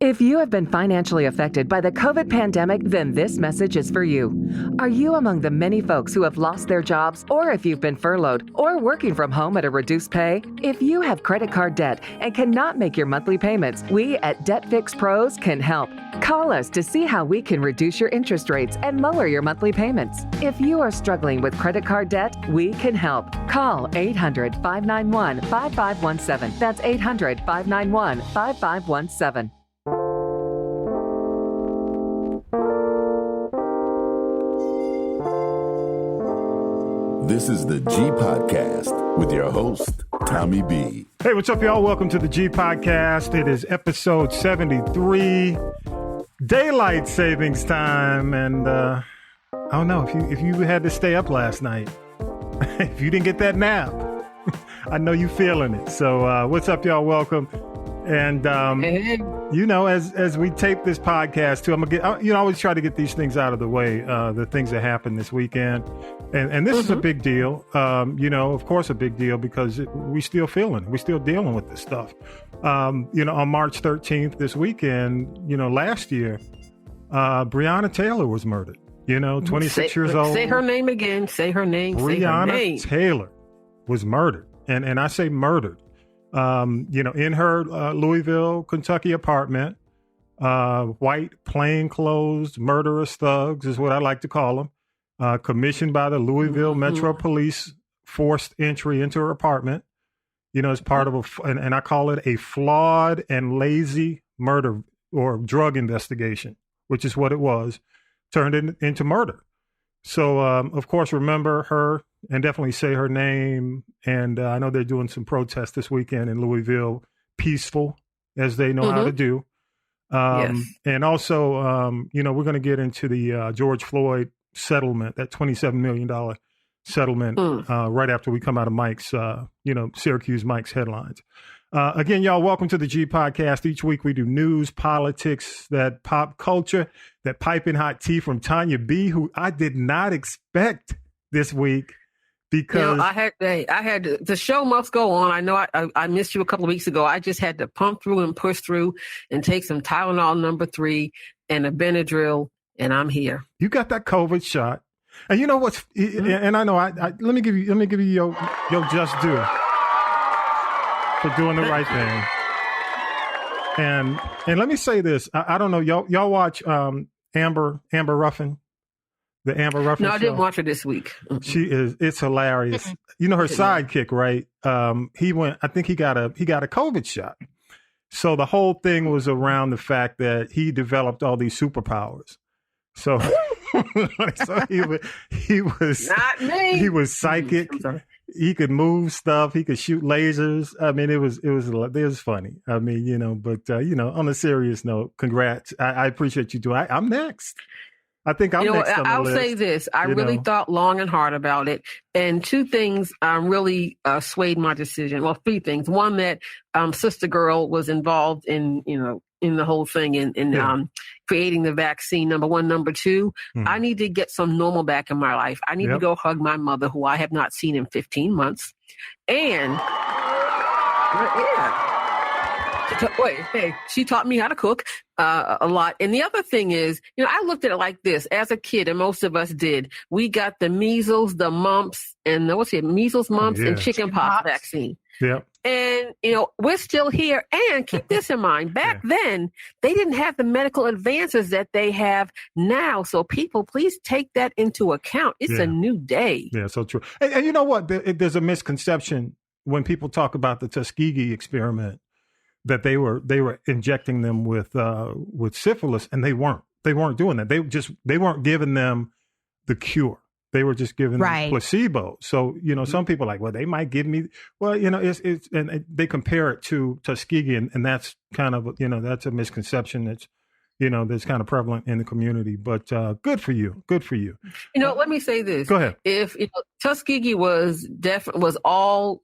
If you have been financially affected by the COVID pandemic, then this message is for you. Are you among the many folks who have lost their jobs, or if you've been furloughed, or working from home at a reduced pay? If you have credit card debt and cannot make your monthly payments, we at Debt Fix Pros can help. Call us to see how we can reduce your interest rates and lower your monthly payments. If you are struggling with credit card debt, we can help. Call 800-591-5517. That's 800-591-5517. This is the G Podcast with your host, Tommy B. Hey, what's up, y'all? Welcome to the G Podcast. It is episode 73, daylight savings time. And I don't know, if you had to stay up last night, if you didn't get that nap, I know you feeling it. So what's up, y'all? Welcome. And, you know, as we tape this podcast too, I'm going to get, I always try to get these things out of the way, the things that happened this weekend. And this is a big deal, of course, a big deal because we still feeling it. We're still dealing with this stuff. On March 13th, this weekend, last year, Breonna Taylor was murdered, 26 years old. Say her name again. Say her name. Breonna Taylor was murdered. And I say murdered, in her Louisville, Kentucky apartment, white plainclothes murderous thugs is what I like to call them. Commissioned by the Louisville Metro Police, forced entry into her apartment, as part of and I call it a flawed and lazy murder or drug investigation, which is what it was, turned into murder. So, of course, remember her and definitely say her name. And I know they're doing some protests this weekend in Louisville, peaceful as they know how to do. Yes. And also, we're going to get into the George Floyd settlement, that $27 million settlement, right after we come out of Mike's, Syracuse Mike's headlines. Again, y'all, welcome to the G Podcast. Each week we do news, politics, that pop culture, that piping hot tea from Tanya B, who I did not expect this week because I had the show must go on. I know I missed you a couple of weeks ago. I just had to pump through and push through and take some Tylenol number 3 and a Benadryl. And I'm here. You got that COVID shot, and you know what's? And I know. Let me give you your just due for doing the right thing. And let me say this. I don't know. Y'all watch Amber Ruffin, the Amber Ruffin. No, I didn't watch her this week. It's hilarious. Her sidekick, right? He went. I think he got a COVID shot. So the whole thing was around the fact that he developed all these superpowers. So he was not me. He was psychic. He could move stuff. He could shoot lasers. I mean, it was funny. I mean, but on a serious note, congrats. I appreciate you doing. I'm next. I think I'm next on the I'll list. say this. I really thought long and hard about it. And 2 things really swayed my decision. Well, 3 things. One, that Sister Girl was involved in the whole thing in creating the vaccine, number 1. Number 2, I need to get some normal back in my life. I need to go hug my mother, who I have not seen in 15 months. And she taught me how to cook a lot. And the other thing is, I looked at it like this. As a kid, and most of us did, we got the measles, the mumps, and measles, mumps, and chickenpox vaccine. Yeah. And, we're still here. And keep this in mind, back then, they didn't have the medical advances that they have now. So people, please take that into account. It's a new day. Yeah, so true. And you know what? There's a misconception when people talk about the Tuskegee experiment that they were injecting them with syphilis, and they weren't doing that. They weren't giving them the cure. They were just giving them placebo. So, some people are like, well, they might give me, well, it's and they compare it to Tuskegee, and that's kind of, that's a misconception that's, that's kind of prevalent in the community. But good for you. Good for you. Let me say this. Go ahead. If Tuskegee was all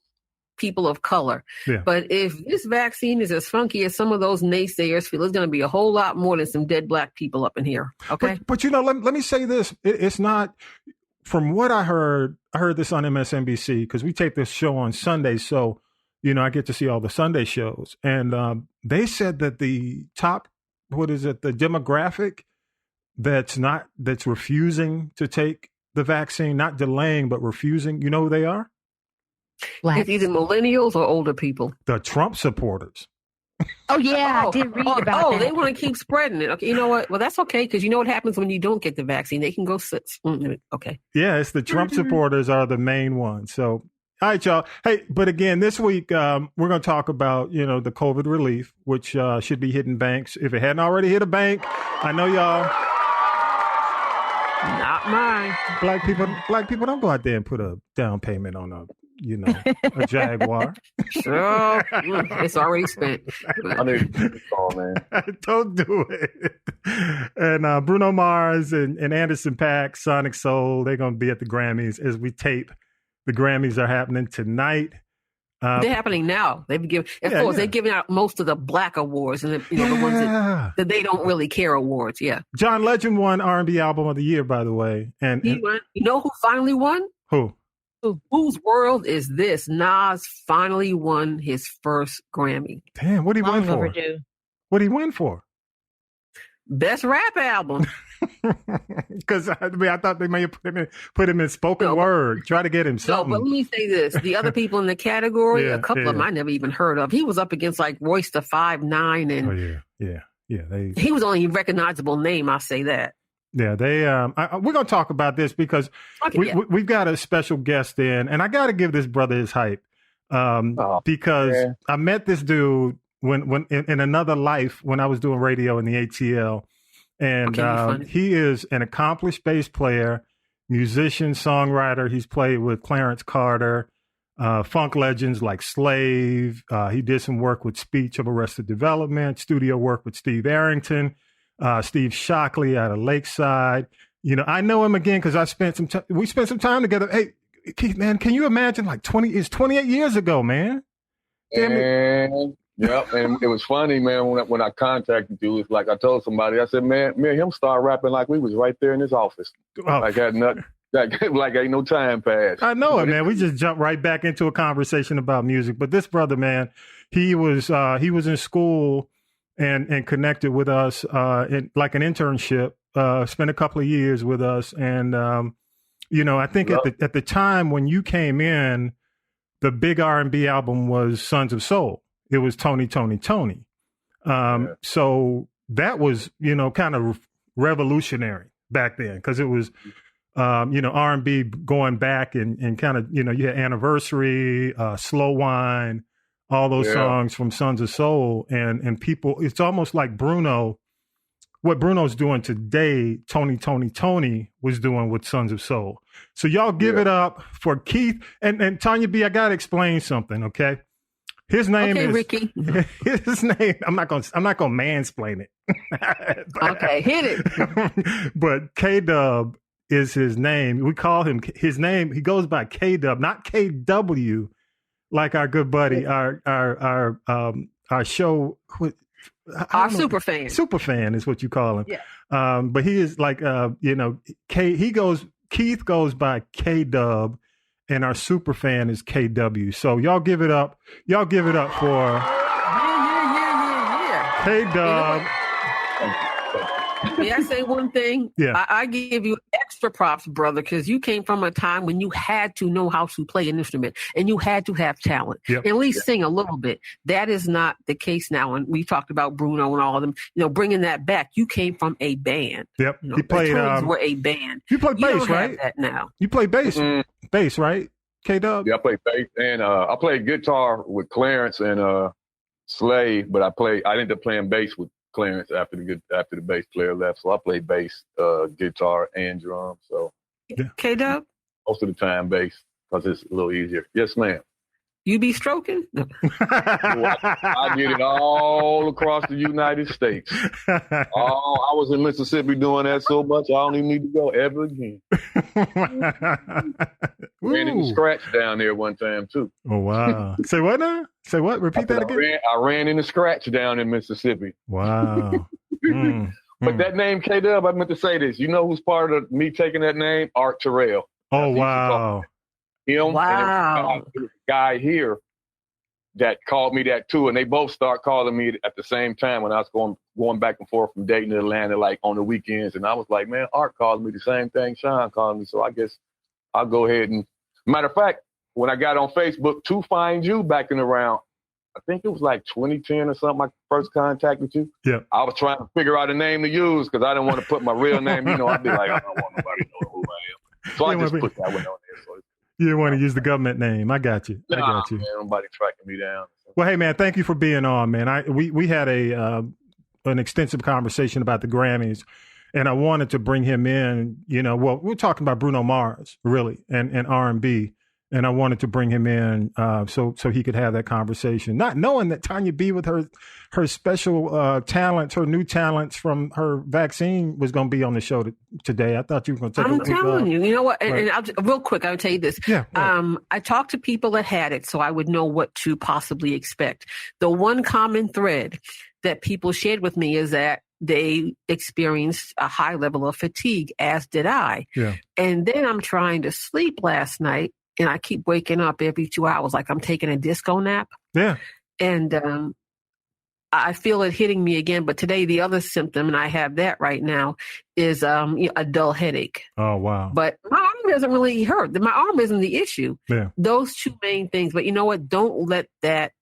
people of color. Yeah. But if this vaccine is as funky as some of those naysayers feel, it's going to be a whole lot more than some dead Black people up in here. Okay. But let me say this. It's not, from what I heard this on MSNBC, because we tape this show on Sunday. So, I get to see all the Sunday shows. And they said that the top what is it, the demographic that's refusing to take the vaccine, not delaying, but refusing. You know who they are? It's either millennials or older people. The Trump supporters. Oh, yeah, I did read about that. Oh, they want to keep spreading it. Okay, you know what? Well, that's okay, because you know what happens when you don't get the vaccine? They can go sit. Okay. Yeah, it's the Trump supporters are the main ones. So, all right, y'all. Hey, but again, this week, we're going to talk about, the COVID relief, which should be hitting banks. If it hadn't already hit a bank, I know y'all. Not mine. Black people don't go out there and put a down payment on a Jaguar. Sure. It's already spent. I need to call, man. Don't do it. And Bruno Mars and Anderson .Paak, Sonic Soul, they're going to be at the Grammys as we tape. The Grammys are happening tonight. They're happening now. They've given, they're giving out most of the black awards and the ones that they don't really care awards. Yeah. John Legend won R&B Album of the Year, by the way. And he won. You know who finally won? Who? Whose world is this? Nas finally won his first Grammy. Damn, what did he win for? Overdue. What did he win for? Best rap album. Because I thought they may have put him in spoken word, try to get him something. No, but let me say this: the other people in the category, a couple of them I never even heard of. He was up against like Royce the 5'9", and he was only a recognizable name. I say that. Yeah, we're going to talk about this because we've got a special guest in, and I got to give this brother his hype because I met this dude when in another life when I was doing radio in the ATL, and he is an accomplished bass player, musician, songwriter. He's played with Clarence Carter, funk legends like Slave. He did some work with Speech of Arrested Development, studio work with Steve Arrington. Steve Shockley out of Lakeside. I know him again because we spent some time together. Hey, Keith, man, can you imagine like 28 years ago, man? Damn it. Yep, and it was funny, man, when I contacted you. It's like I told somebody, I said, man, me and him started rapping like we was right there in his office. Like had nothing. Like ain't no time passed. I know it, man. We just jumped right back into a conversation about music. But this brother, man, he was in school and connected with us in like an internship, spent a couple of years with us. And, I think at the time when you came in, the big R&B album was Sons of Soul. It was Tony. So that was, kind of revolutionary back then because it was, R&B going back and kind of, you had Anniversary, Slow Wine, all those songs from Sons of Soul and people, it's almost like what Bruno's doing today, Tony was doing with Sons of Soul. So y'all give it up for Keith and Tanya B. I got to explain something. Okay. His name is Ricky. His name. I'm not going to mansplain it. Okay. Hit it. But K-Dub is his name. We call him his name. He goes by K-Dub, not KW. Like our good buddy, our show, our super fan. Super fan is what you call him. Yeah. But he is like, Keith goes by K-Dub, and our super fan is KW. So y'all give it up. Y'all give it up for K-Dub. May I say one thing? Yeah. I give you extra props, brother, because you came from a time when you had to know how to play an instrument and you had to have talent and at least sing a little bit. That is not the case now. And we talked about Bruno and all of them, bringing that back. You came from a band. Yep. He played. Were a band. You play bass, don't right? Have that now. You play bass. Bass, right? K-Dub? Yeah, I play bass and I played guitar with Clarence and Slave, but I ended up playing bass with Clarence after the bass player left, so I play bass, guitar, and drums. So K-Dub? Most of the time bass because it's a little easier. Yes, ma'am. You be stroking? No. I did it all across the United States. I was in Mississippi doing that so much I don't even need to go ever again. Ran in the scratch down there one time too. Oh wow! Say what now? Say what? Repeat that again. I ran in the scratch down in Mississippi. Wow. But that name K-Dub, I meant to say this. You know who's part of me taking that name? Art Terrell. Oh wow. Him wow. And there was a guy here that called me that too, and they both start calling me at the same time when I was going back and forth from Dayton to Atlanta, like on the weekends. And I was like, man, Art called me the same thing Sean called me. So I guess I'll go ahead and, matter of fact, when I got on Facebook to find you back in around, I think it was like 2010 or something, I first contacted you. Yeah. I was trying to figure out a name to use because I didn't want to put my real name. You know, I'd be like, I don't want nobody to know who I am. So I just put that one on there. So you didn't want to use the government name. I got you. I got you. Man, nobody tracking me down. Well, hey, man, thank you for being on, man. We had an extensive conversation about the Grammys, and I wanted to bring him in. You know, well, we're talking about Bruno Mars, really, and R&B. And I wanted to bring him in so he could have that conversation, not knowing that Tanya B with her special talents, her new talents from her vaccine was going to be on the show today. I thought you were going to take a week off. I'm telling you, you know what? And I'll real quick, I'll tell you this. Yeah, right. I talked to people that had it, so I would know what to possibly expect. The one common thread that people shared with me is that they experienced a high level of fatigue, as did I. Yeah. And then I'm trying to sleep last night. And I keep waking up every 2 hours like I'm taking a disco nap. Yeah. And I feel it hitting me again. But today, the other symptom, and I have that right now, is a dull headache. Oh, wow. But my arm doesn't really hurt. My arm isn't the issue. Yeah. Those two main things. But you know what? Don't let that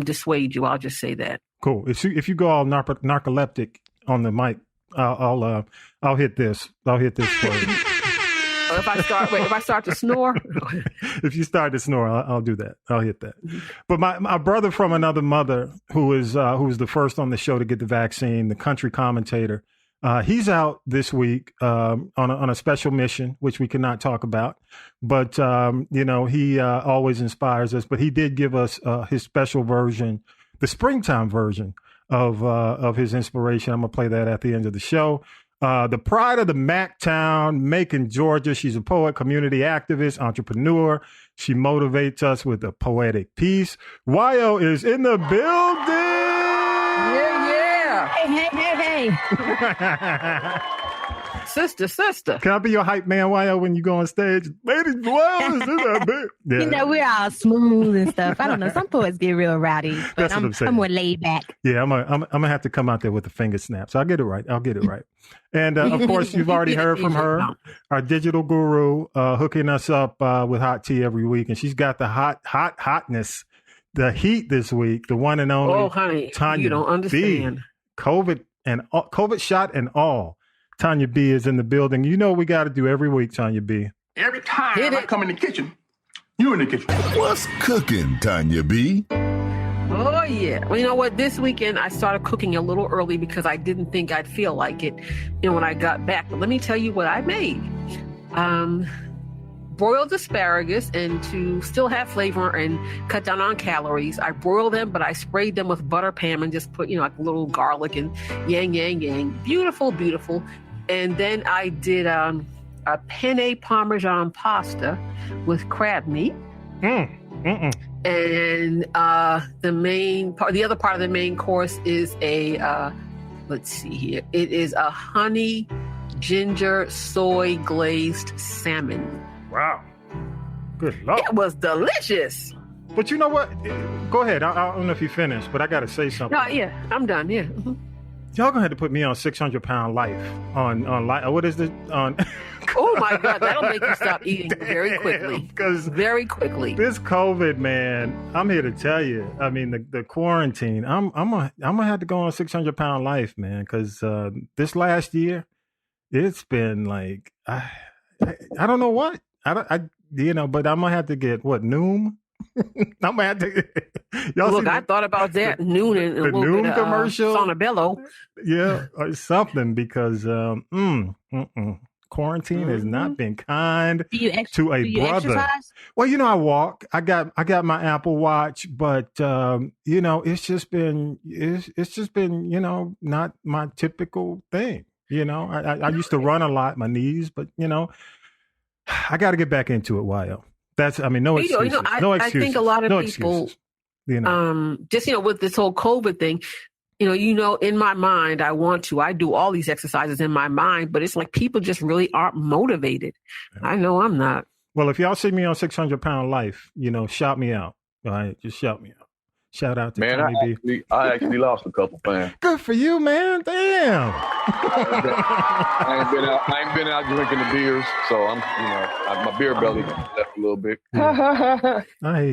dissuade you. I'll just say that. Cool. If you go all narcoleptic on the mic, I'll hit this. I'll hit this for you. If I start to snore. If you start to snore, I'll do that. I'll hit that. But my brother from another mother, who was the first on the show to get the vaccine, the country commentator, he's out this week on a special mission, which we cannot talk about. But he always inspires us. But he did give us his special version, the springtime version of his inspiration. I'm gonna play that at the end of the show. The pride of the Mac Town, Macon, Georgia. She's a poet, community activist, entrepreneur. She motivates us with a poetic piece. Wyo is in the building. Yeah. Hey. Sister. Can I be your hype man, Wyo, when you go on stage? Ladies, Wyo is in that bit. Yeah. You know, we're all smooth and stuff. I don't know. Some poets get real rowdy, but That's what I'm saying. I'm more laid back. Yeah, I'm gonna have to come out there with the finger snaps. I'll get it right. And of course, you've already heard from her, our digital guru, hooking us up with hot tea every week, and she's got the hotness, the heat this week. The one and only. Oh, honey, Tanya you don't understand. B. COVID shot and all. Tanya B is in the building. You know what we got to do every week, Tanya B. Every time I come in the kitchen, you in the kitchen. What's cooking, Tanya B? Oh, yeah. Well, you know what? This weekend, I started cooking a little early because I didn't think I'd feel like it when I got back. But let me tell you what I made. Broiled asparagus, and to still have flavor and cut down on calories, I broiled them, but I sprayed them with butter Pam and just put, like a little garlic and yang. Beautiful. And then I did a penne Parmesan pasta with crab meat. And the other part of the main course is let's see here. It is a honey ginger soy glazed salmon. Wow. Good Lord. It was delicious. But you know what? Go ahead. I don't know if you finished, but I got to say something. No, yeah, I'm done. Yeah. Mm-hmm. Y'all gonna have to put me on 600-pound life on what is this on? Oh my God, that'll make you stop eating very quickly. Because very quickly. This COVID, man, I'm here to tell you. I mean, the quarantine. I'm gonna have to go on a 600-pound life, man. Because this last year, it's been like I don't know what but I'm gonna have to get Noom. I'm gonna have to. Look, I thought about that Noon and the Noon commercial, Sonabello. Yeah, or something because quarantine has not been kind to a brother. Exercise? Well, I walk. I got my Apple Watch, but it's just been not my typical thing. I used to run a lot, my knees, but I got to get back into it. Wyo. No excuses. I think a lot of people, excuses, with this whole COVID thing, in my mind, I do all these exercises in my mind, but it's like people just really aren't motivated. Yeah. I know I'm not. Well, if y'all see me on 600-pound life, shout me out. All right, just shout me out. Shout out to Man, Tommy B. I actually lost a couple fans. Good for you, man. Damn. I ain't been out drinking the beers, so my beer belly left a little bit.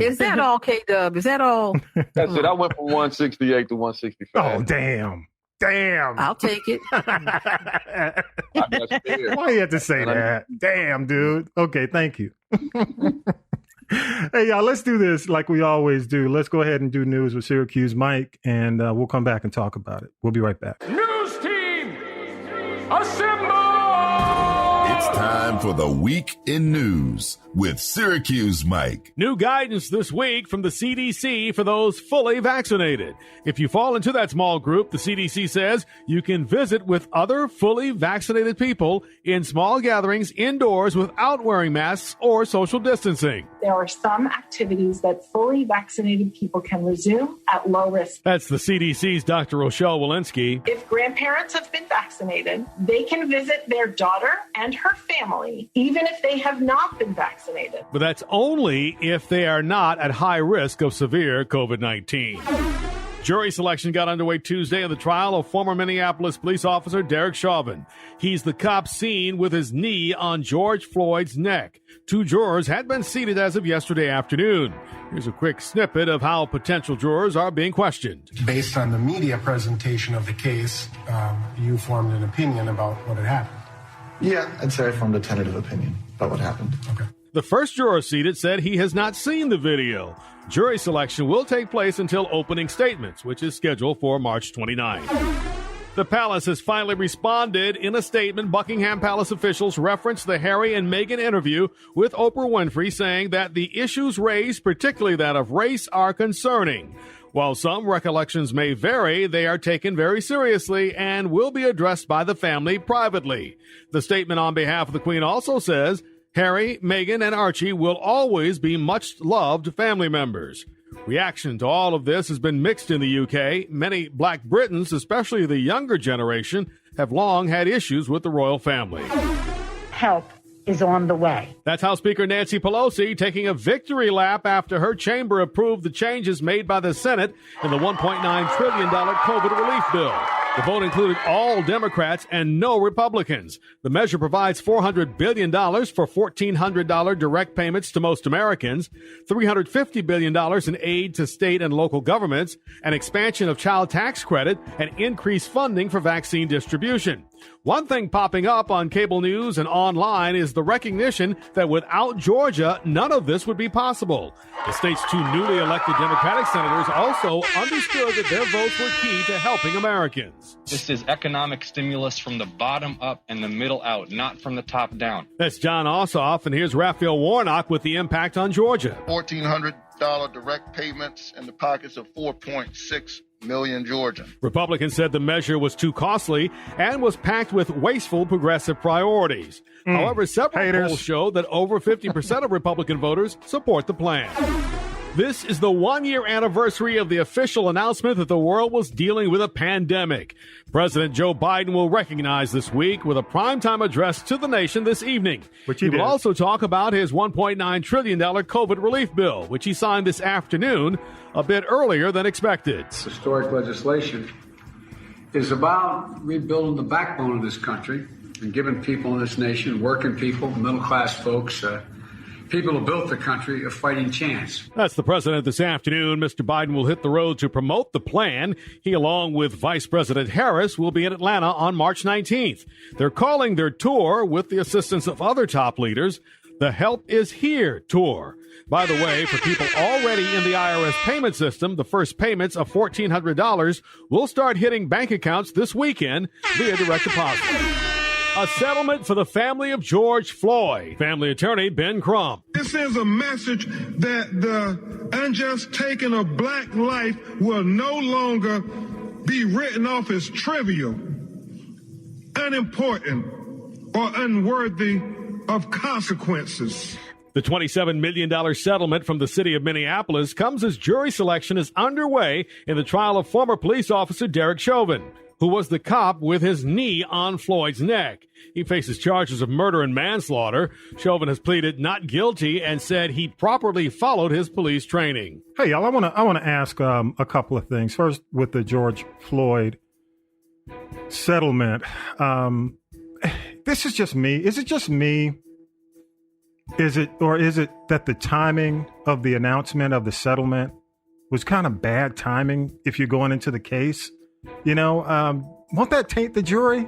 Is that all, K-Dub? Is that all? That's it. I went from 168 to 165. Oh, damn. I'll take it. Why you have to say that? Damn, dude. Okay, thank you. Hey, y'all, let's do this like we always do. Let's go ahead and do news with Syracuse Mike, and we'll come back and talk about it. We'll be right back. News team, assemble! It's time for the Week in News with Syracuse Mike. New guidance this week from the CDC for those fully vaccinated. If you fall into that small group, the CDC says you can visit with other fully vaccinated people in small gatherings indoors without wearing masks or social distancing. There are some activities that fully vaccinated people can resume at low risk. That's the CDC's Dr. Rochelle Walensky. If grandparents have been vaccinated, they can visit their daughter and her family, even if they have not been vaccinated. But that's only if they are not at high risk of severe COVID-19. Jury selection got underway Tuesday in the trial of former Minneapolis police officer Derek Chauvin. He's the cop seen with his knee on George Floyd's neck. 2 jurors had been seated as of yesterday afternoon. Here's a quick snippet of how potential jurors are being questioned. Based on the media presentation of the case, you formed an opinion about what had happened. Yeah, I'd say I formed a tentative opinion about what happened. Okay. The first juror seated said he has not seen the video. Jury selection will take place until opening statements, which is scheduled for March 29. The palace has finally responded. In a statement, Buckingham Palace officials referenced the Harry and Meghan interview with Oprah Winfrey, saying that the issues raised, particularly that of race, are concerning. While some recollections may vary, they are taken very seriously and will be addressed by the family privately. The statement on behalf of the Queen also says, Harry, Meghan, and Archie will always be much-loved family members. Reaction to all of this has been mixed in the UK. Many Black Britons, especially the younger generation, have long had issues with the royal family. Help is on the way. That's House Speaker Nancy Pelosi taking a victory lap after her chamber approved the changes made by the Senate in the $1.9 trillion COVID relief bill. The vote included all Democrats and no Republicans. The measure provides $400 billion for $1,400 direct payments to most Americans, $350 billion in aid to state and local governments, an expansion of child tax credit, and increased funding for vaccine distribution. One thing popping up on cable news and online is the recognition that without Georgia, none of this would be possible. The state's 2 newly elected Democratic senators also understood that their votes were key to helping Americans. This is economic stimulus from the bottom up and the middle out, not from the top down. That's John Ossoff, and here's Raphael Warnock with the impact on Georgia. $1,400 direct payments in the pockets of 4.6 million Georgians. Republicans said the measure was too costly and was packed with wasteful progressive priorities. However, several polls show that over 50% of Republican voters support the plan. This is the 1-year anniversary of the official announcement that the world was dealing with a pandemic. President Joe Biden will recognize this week with a primetime address to the nation this evening. He will also talk about his $1.9 trillion COVID relief bill, which he signed this afternoon, a bit earlier than expected. Historic legislation is about rebuilding the backbone of this country and giving people in this nation, working people, middle-class folks, people who built the country, a fighting chance. That's the president this afternoon. Mr. Biden will hit the road to promote the plan. He, along with Vice President Harris, will be in Atlanta on March 19th. They're calling their tour, with the assistance of other top leaders, the Help Is Here Tour. By the way, for people already in the IRS payment system, the first payments of $1,400 will start hitting bank accounts this weekend via direct deposit. A settlement for the family of George Floyd. Family attorney Ben Crump. This is a message that the unjust taking of black life will no longer be written off as trivial, unimportant, or unworthy of consequences. The $27 million settlement from the city of Minneapolis comes as jury selection is underway in the trial of former police officer Derek Chauvin. who was the cop with his knee on Floyd's neck. He faces charges of murder and manslaughter. Chauvin has pleaded not guilty and said he properly followed his police training. Hey, y'all, I want to ask a couple of things. First, with the George Floyd settlement, this is just me. Is it just me? Is it that the timing of the announcement of the settlement was kind of bad timing if you're going into the case? You know, won't that taint the jury?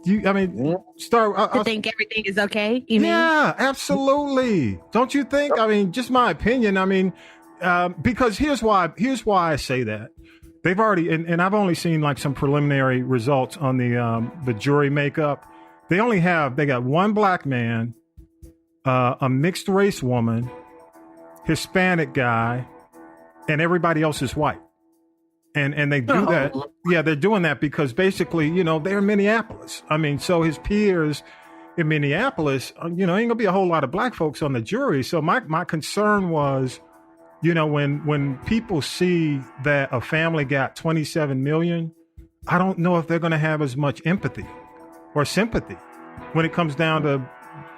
To think everything is okay, you mean? Yeah, absolutely. Don't you think? I mean, just my opinion. I mean, because here's why I say that. They've already, and I've only seen like some preliminary results on the jury makeup. They got one black man, a mixed race woman, Hispanic guy, and everybody else is white. And they do that. Yeah, they're doing that because basically, you know, they're in Minneapolis. I mean, so his peers in Minneapolis, you know, ain't gonna be a whole lot of black folks on the jury. So my concern was, you know, when people see that a family got 27 million, I don't know if they're gonna have as much empathy or sympathy when it comes down to,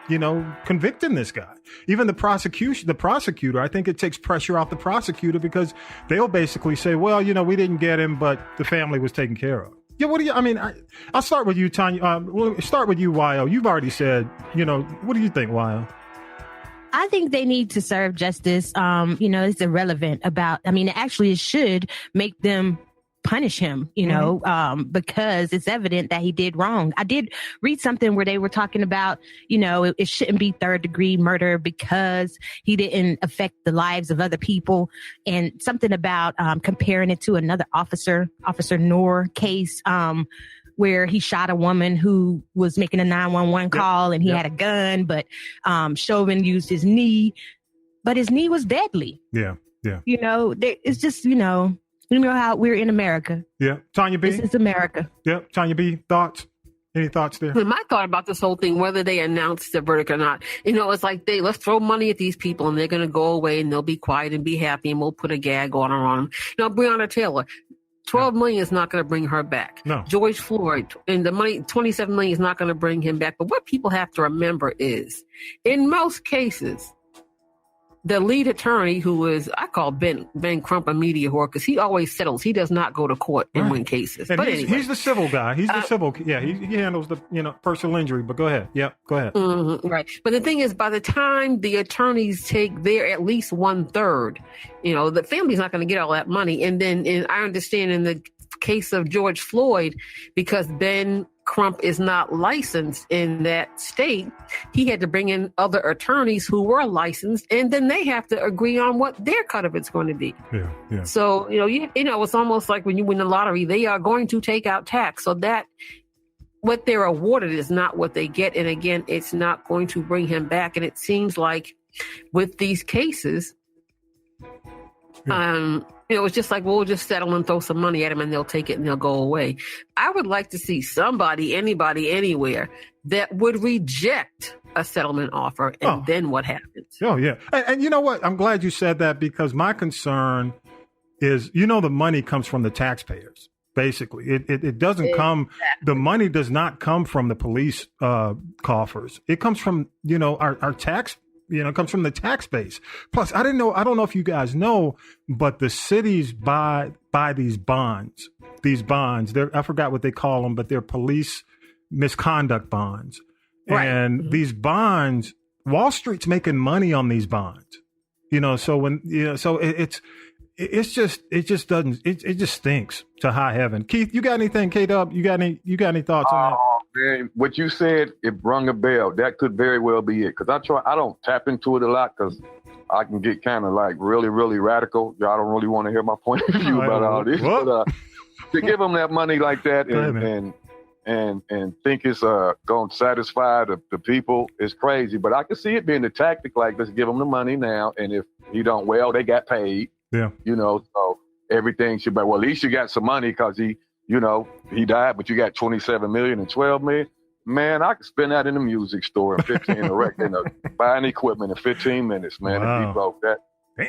you know, convicting this guy. Even the prosecutor, I think it takes pressure off the prosecutor because they'll basically say, well, you know, we didn't get him, but the family was taken care of. Yeah, I'll start with you, Tanya. We'll start with you, Wyo. You've already said, you know, what do you think, Wyo? I think they need to serve justice. You know, it's irrelevant it should make them punish him, you know, because it's evident that he did wrong. I did read something where they were talking about, you know, it shouldn't be third degree murder because he didn't affect the lives of other people, and something about comparing it to another Officer Noor case where he shot a woman who was making a 911 call and he had a gun, but Chauvin used his knee, but his knee was deadly. Yeah. You know, it's just, you know how we're in America. Yeah. Tanya B. This is America. Yeah. Tanya B. Thoughts? Any thoughts there? My thought about this whole thing, whether they announce the verdict or not, you know, it's like let's throw money at these people and they're going to go away and they'll be quiet and be happy and we'll put a gag order on them. You know, Breonna Taylor, $12 million is not going to bring her back. No. George Floyd, and the money, $27 million is not going to bring him back. But what people have to remember is, in most cases, the lead attorney, who is, I call Ben Crump a media whore because he always settles. He does not go to court and win cases. And but he's the civil guy. He's the civil. Yeah, he handles the, you know, personal injury. But go ahead. Yeah, go ahead. Right. But the thing is, by the time the attorneys take their at least 1/3, you know, the family's not going to get all that money. And then I understand in the case of George Floyd, because Ben Crump is not licensed in that state, he had to bring in other attorneys who were licensed, and then they have to agree on what their cut of it's going to be. Yeah. So, you know, it's almost like when you win the lottery, they are going to take out tax. So that what they're awarded is not what they get. And again, it's not going to bring him back. And it seems like with these cases, you know, it's just like, we'll just settle and throw some money at them and they'll take it and they'll go away. I would like to see somebody, anybody, anywhere that would reject a settlement offer. And then what happens? Oh, yeah. And you know what? I'm glad you said that because my concern is, you know, the money comes from the taxpayers. Basically, it doesn't come. The money does not come from the police coffers. It comes from, you know, our tax. You know, it comes from the tax base. Plus, I don't know if you guys know, but the cities buy these bonds. I forgot what they call them, but they're police misconduct bonds. Right. And these bonds, Wall Street's making money on these bonds. You know, so when it just stinks to high heaven. Keith, you got anything? K-Dub, you got any thoughts on that? Man, what you said, it rung a bell. That could very well be it. Because I don't tap into it a lot because I can get kind of like really, really radical. Y'all don't really want to hear my point of view about all this. But to give them that money like that and think it's going to satisfy the people is crazy. But I can see it being a tactic like, let's give them the money now. And if he don't, well, they got paid. Yeah. You know, so everything should be, well, at least you got some money because he died, but you got 27 million and 12 million. Man, I could spend that in the music store in 15 buying equipment in 15 minutes, man. Wow. If he broke that,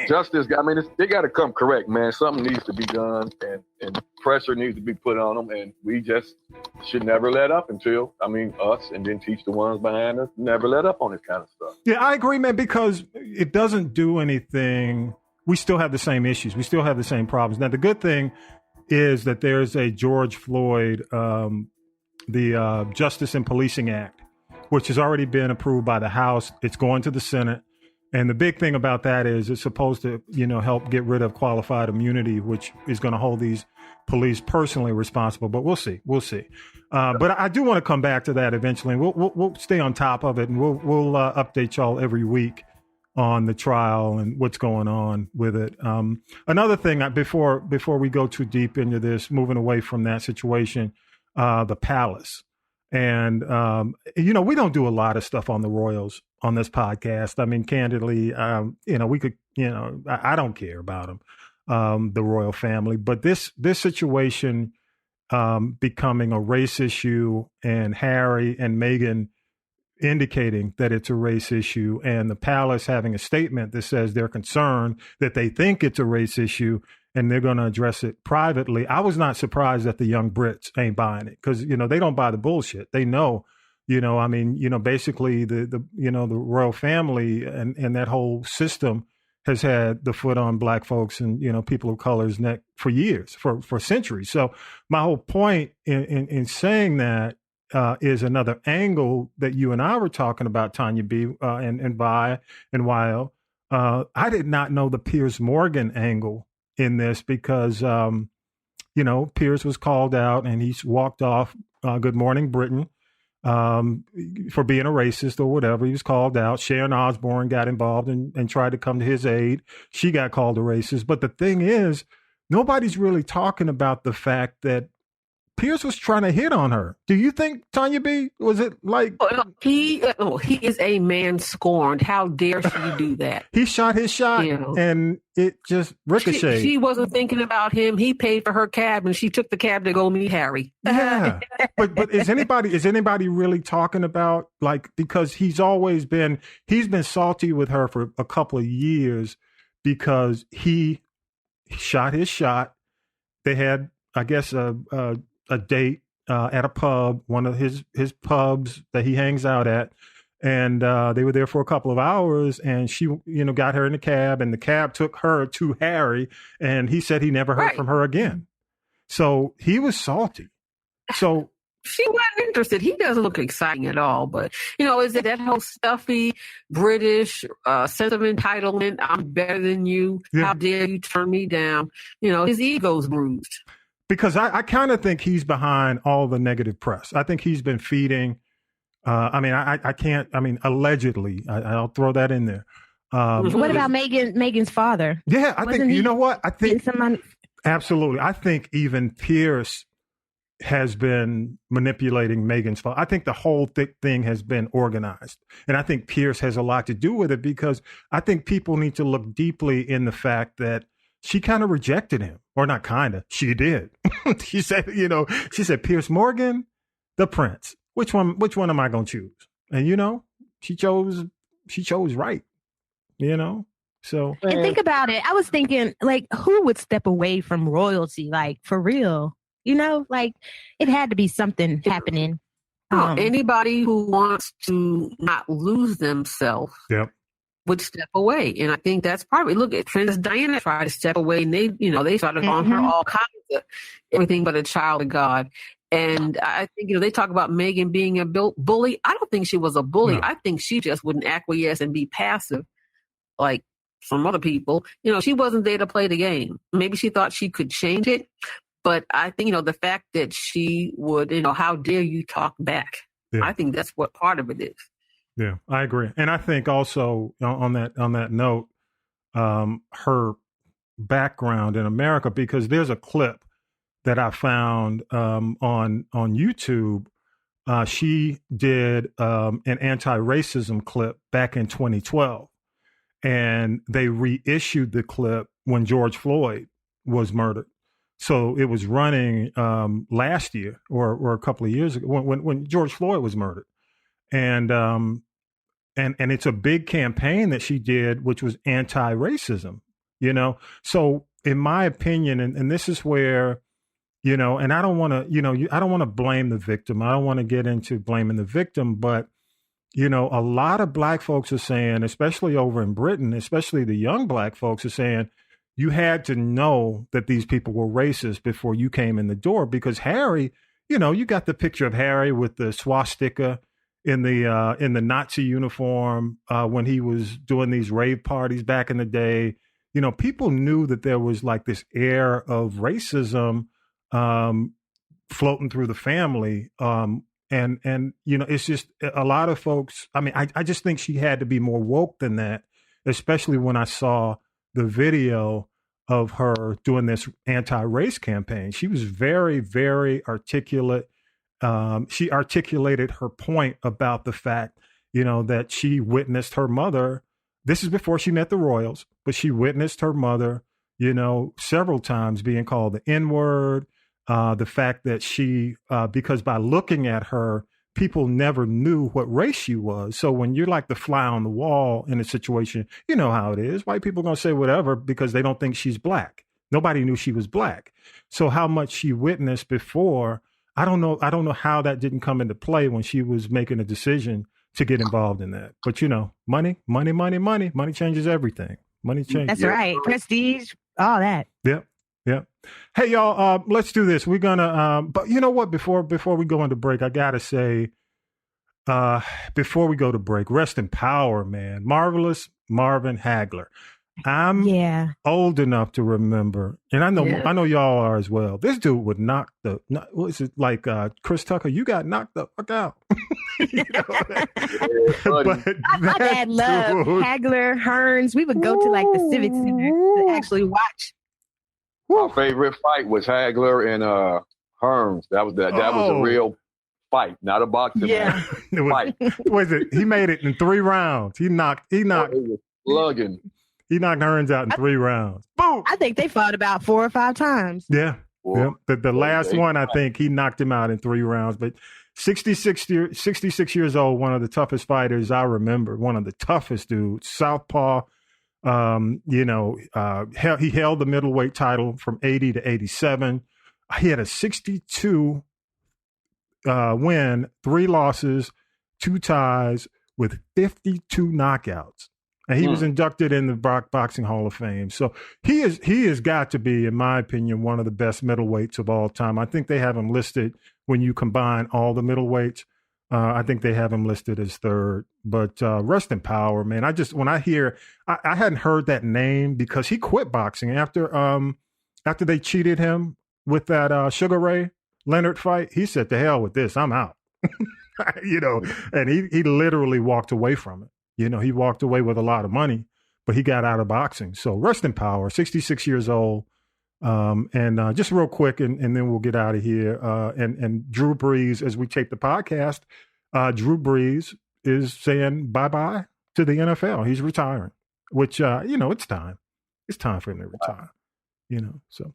Justice, I mean, they got to come correct, man. Something needs to be done, and pressure needs to be put on them, and we just should never let up until, us, and then teach the ones behind us, never let up on this kind of stuff. Yeah, I agree, man, because it doesn't do anything. We still have the same issues. We still have the same problems. Now, the good thing is that there's a George Floyd, the Justice and Policing Act, which has already been approved by the House. It's going to the Senate. And the big thing about that is it's supposed to, help get rid of qualified immunity, which is going to hold these police personally responsible. But we'll see. But I do want to come back to that eventually. We'll stay on top of it, and we'll update y'all every week on the trial and what's going on with it. Another thing, before we go too deep into this, moving away from that situation, the Palace. And, we don't do a lot of stuff on the Royals on this podcast. I mean, candidly, we could, I don't care about them, the royal family. But this situation becoming a race issue, and Harry and Meghan indicating that it's a race issue, and the Palace having a statement that says they're concerned that they think it's a race issue, and they're going to address it privately. I was not surprised that the young Brits ain't buying it, because, they don't buy the bullshit. They know, basically the royal family and that whole system has had the foot on black folks and, people of color's neck for years, for centuries. So my whole point in saying that is another angle that you and I were talking about, Tanya B. and Vi and Weil. I did not know the Piers Morgan angle in this, because, Piers was called out and he's walked off Good Morning Britain for being a racist or whatever. He was called out. Sharon Osbourne got involved and tried to come to his aid. She got called a racist. But the thing is, nobody's really talking about the fact that Piers was trying to hit on her. Do you think, Tanya B, was it like... He is a man scorned. How dare she do that? He shot his shot and it just ricocheted. She wasn't thinking about him. He paid for her cab and she took the cab to go meet Harry. Yeah. but is anybody really talking about, because he's been salty with her for a couple of years because he shot his shot. They had, I guess, a date at a pub, one of his pubs that he hangs out at. And they were there for a couple of hours, and she, got her in the cab, and the cab took her to Harry, and he said he never heard from her again. So he was salty. So she wasn't interested. He doesn't look exciting at all. But, is it that whole stuffy British sense of entitlement? I'm better than you. Yeah. How dare you turn me down? His ego's bruised. Because I kind of think he's behind all the negative press. I think he's been feeding. Allegedly, I'll throw that in there. What about Meghan's father? Yeah, I think, you know what? I think someone... Absolutely. I think even Piers has been manipulating Meghan's father. I think the whole thing has been organized. And I think Piers has a lot to do with it, because I think people need to look deeply in the fact that she kind of rejected him, or not kind of, she did. She said, Piers Morgan, the prince. Which one am I going to choose? And she chose right. So. And think about it. I was thinking, who would step away from royalty, for real? It had to be something happening. Anybody who wants to not lose themselves. Yep. Would step away. And I think that's probably, look at Princess Diana tried to step away, and they started calling her all kinds of everything but a child of God. And I think, they talk about Meghan being a bully. I don't think she was a bully. No. I think she just wouldn't acquiesce and be passive like some other people. She wasn't there to play the game. Maybe she thought she could change it. But I think, the fact that she would, how dare you talk back? Yeah. I think that's what part of it is. Yeah, I agree. And I think also on that note, her background in America, because there's a clip that I found on YouTube. She did an anti-racism clip back in 2012, and they reissued the clip when George Floyd was murdered. So it was running last year or a couple of years ago when George Floyd was murdered. And and it's a big campaign that she did, which was anti-racism, So in my opinion, and this is where, and I don't want to, I don't want to blame the victim. I don't want to get into blaming the victim, but, a lot of Black folks are saying, especially over in Britain, especially the young Black folks are saying, you had to know that these people were racist before you came in the door, because Harry, you got the picture of Harry with the swastika in the Nazi uniform when he was doing these rave parties back in the day. People knew that there was like this air of racism floating through the family. And it's just a lot of folks. I mean, I just think she had to be more woke than that, especially when I saw the video of her doing this anti-race campaign. She was very, very articulate. She articulated her point about the fact, that she witnessed her mother. This is before she met the royals, but she witnessed her mother, several times being called the N-word. The fact that she, because by looking at her, people never knew what race she was. So when you're like the fly on the wall in a situation, you know how it is. White people are going to say whatever because they don't think she's Black. Nobody knew she was Black. So how much she witnessed before, I don't know how that didn't come into play when she was making a decision to get involved in that. But money changes everything. Money changes. That's right. Prestige, all that. Yep. Hey, y'all, let's do this. We're going to, but you know what? Before we go into break, I got to say, before we go to break, rest in power, man. Marvelous Marvin Hagler. I'm old enough to remember, and I know y'all are as well. This dude would knock what is it, like Chris Tucker? You got knocked the fuck out. My dad loved Hagler, Hearns. We would go to like the Civic Center to actually watch. My favorite fight was Hagler and Hearns. That was a real fight, not a boxing match. Fight. He made it in 3 rounds. He knocked. It was slugging. He knocked Hearns out in 3 rounds. Boom. I think they fought about 4 or 5 times. Yeah. Yeah. The last one, I think he knocked him out in 3 rounds. But 66 years old, one of the toughest fighters I remember. One of the toughest dudes. Southpaw. He held the middleweight title from 80 to 87. He had a 62 win, 3 losses, 2 ties with 52 knockouts. And he was inducted in the Boxing Hall of Fame. So he has got to be, in my opinion, one of the best middleweights of all time. I think they have him listed when you combine all the middleweights. I think they have him listed as 3rd. But rest in power, man. When I hear, I hadn't heard that name because he quit boxing after they cheated him with that Sugar Ray Leonard fight. He said, "To hell with this, I'm out." And he literally walked away from it. He walked away with a lot of money, but he got out of boxing. So rest in power, 66 years old. And just real quick, and then we'll get out of here. And Drew Brees, as we tape the podcast, Drew Brees is saying bye-bye to the NFL. He's retiring, which, it's time. It's time for him to retire, so.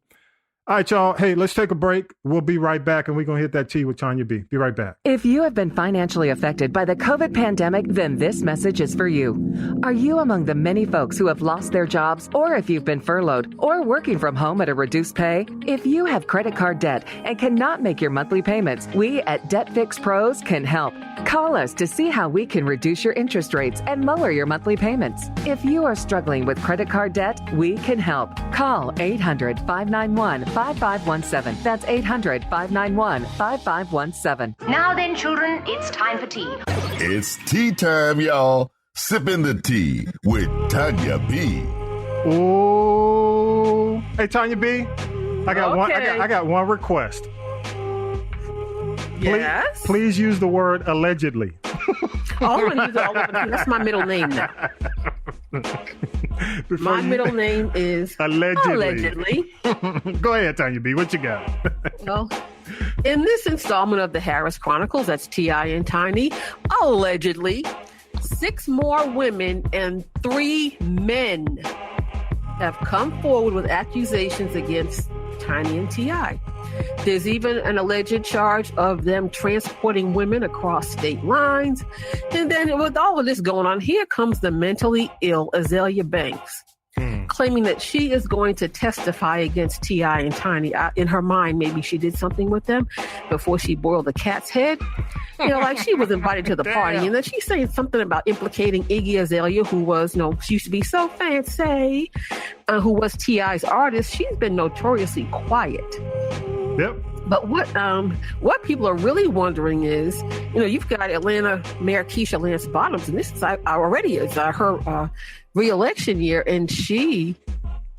All right, y'all. Hey, let's take a break. We'll be right back, and we're going to hit that tea with Tanya B. Be right back. If you have been financially affected by the COVID pandemic, then this message is for you. Are you among the many folks who have lost their jobs, or if you've been furloughed, or working from home at a reduced pay? If you have credit card debt and cannot make your monthly payments, we at Debt Fix Pros can help. Call us to see how we can reduce your interest rates and lower your monthly payments. If you are struggling with credit card debt, we can help. Call 800-591-5517. That's 800-591-5517. Now then, children, it's time for tea. It's tea time, y'all. Sipping the tea with Tanya B. Ooh. Hey, Tanya B. I got one request. Yes. Please use the word allegedly. I'm going to use allegedly. That's my middle name now. My middle name is Allegedly. Go ahead, Tanya B. What you got? Well, in this installment of the Harris Chronicles, that's T.I. and Tiny, allegedly, 6 more women and 3 men have come forward with accusations against Tiny and T.I. There's even an alleged charge of them transporting women across state lines. And then with all of this going on, here comes the mentally ill Azalea Banks, claiming that she is going to testify against T.I. and Tiny. In her mind, maybe she did something with them before she boiled the cat's head. Like she was invited to the party, and then she's saying something about implicating Iggy Azalea, who was, she used to be so fancy, who was T.I.'s artist. She's been notoriously quiet. Yep. But what people are really wondering is, you've got Atlanta Mayor Keisha Lance Bottoms, and this is already her re-election year, and she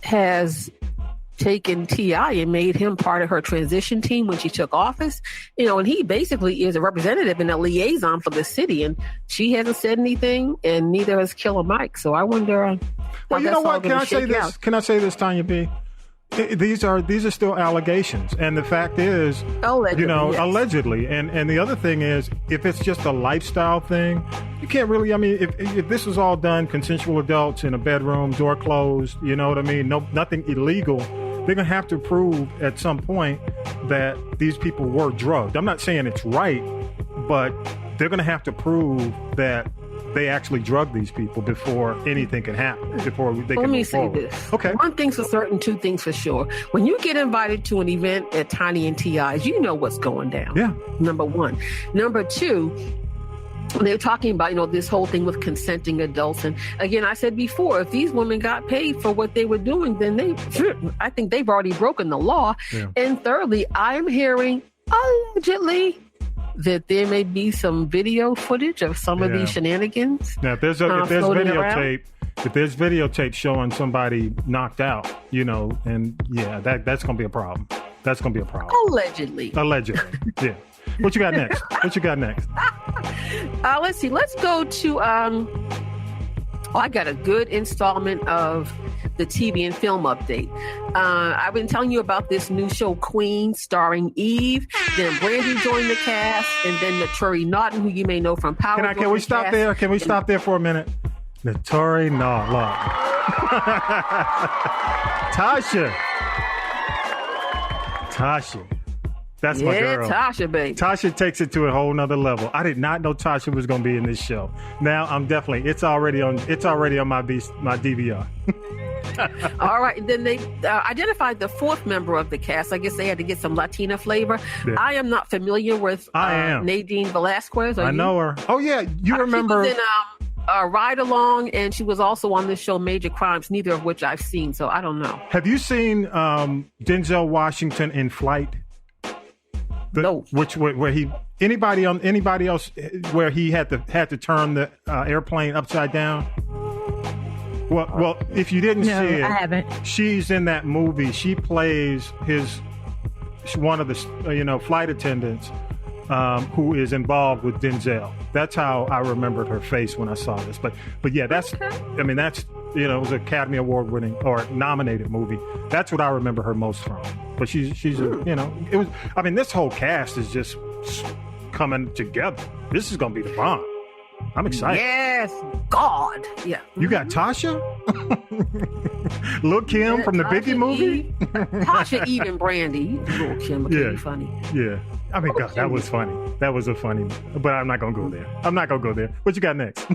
has taken T.I. and made him part of her transition team when she took office. And he basically is a representative and a liaison for the city, and she hasn't said anything, and neither has Killer Mike. So I wonder. Well, you know what? Can I say this? Can I say this, Tanya B? These are still allegations, and the fact is, allegedly. And the other thing is, if it's just a lifestyle thing, you can't really. I mean, if this was all done, consensual adults in a bedroom, door closed, you know what I mean? Nothing illegal. They're gonna have to prove at some point that these people were drugged. I'm not saying it's right, but they're gonna have to prove that they actually drug these people before anything can happen, before they can move forward. Let me say this. Okay. One thing's for certain, two things for sure. When you get invited to an event at Tiny and T.I.'s, you know what's going down. Yeah. Number one. Number two, they're talking about, this whole thing with consenting adults. And again, I said before, if these women got paid for what they were doing, then I think they've already broken the law. Yeah. And thirdly, I'm hearing allegedly that there may be some video footage of some of these shenanigans. Now, if there's videotape showing somebody knocked out, and that's going to be a problem. That's going to be a problem. Allegedly. Yeah. What you got next? Let's see. Let's go to, I got a good installment of the TV and film update. I've been telling you about this new show, Queen, starring Eve. Then Brandy joined the cast, and then Naturi Naughton, who you may know from Power. Can we stop there? Can we stop there for a minute? Naturi Naughton. Tasha. That's my girl. Tasha, baby. Tasha takes it to a whole nother level. I did not know Tasha was going to be in this show. Now I'm definitely. It's already on my DVR. All right. Then they identified the fourth member of the cast. I guess they had to get some Latina flavor. Yeah. I am not familiar with Nadine Velasquez. I know her. Oh, yeah. You remember. She was in Ride Along, and she was also on this show, Major Crimes, neither of which I've seen. So I don't know. Have you seen Denzel Washington in Flight? No. Where he anybody else where he had to turn the airplane upside down? Well, if you didn't see it, I haven't. She's in that movie. She plays one of the flight attendants who is involved with Denzel. That's how I remembered her face when I saw this. But yeah, that's it was an Academy Award winning or nominated movie. That's what I remember her most from. But she's this whole cast is just coming together. This is gonna be the bomb. I'm excited. Yes, God. Yeah. You got Tasha? Lil' Kim from the Biggie movie? Tasha, Eve, and Brandy. Lil' Kim, pretty funny. Yeah. I mean, God, that was funny. That was a funny, but I'm not going to go there. What you got next?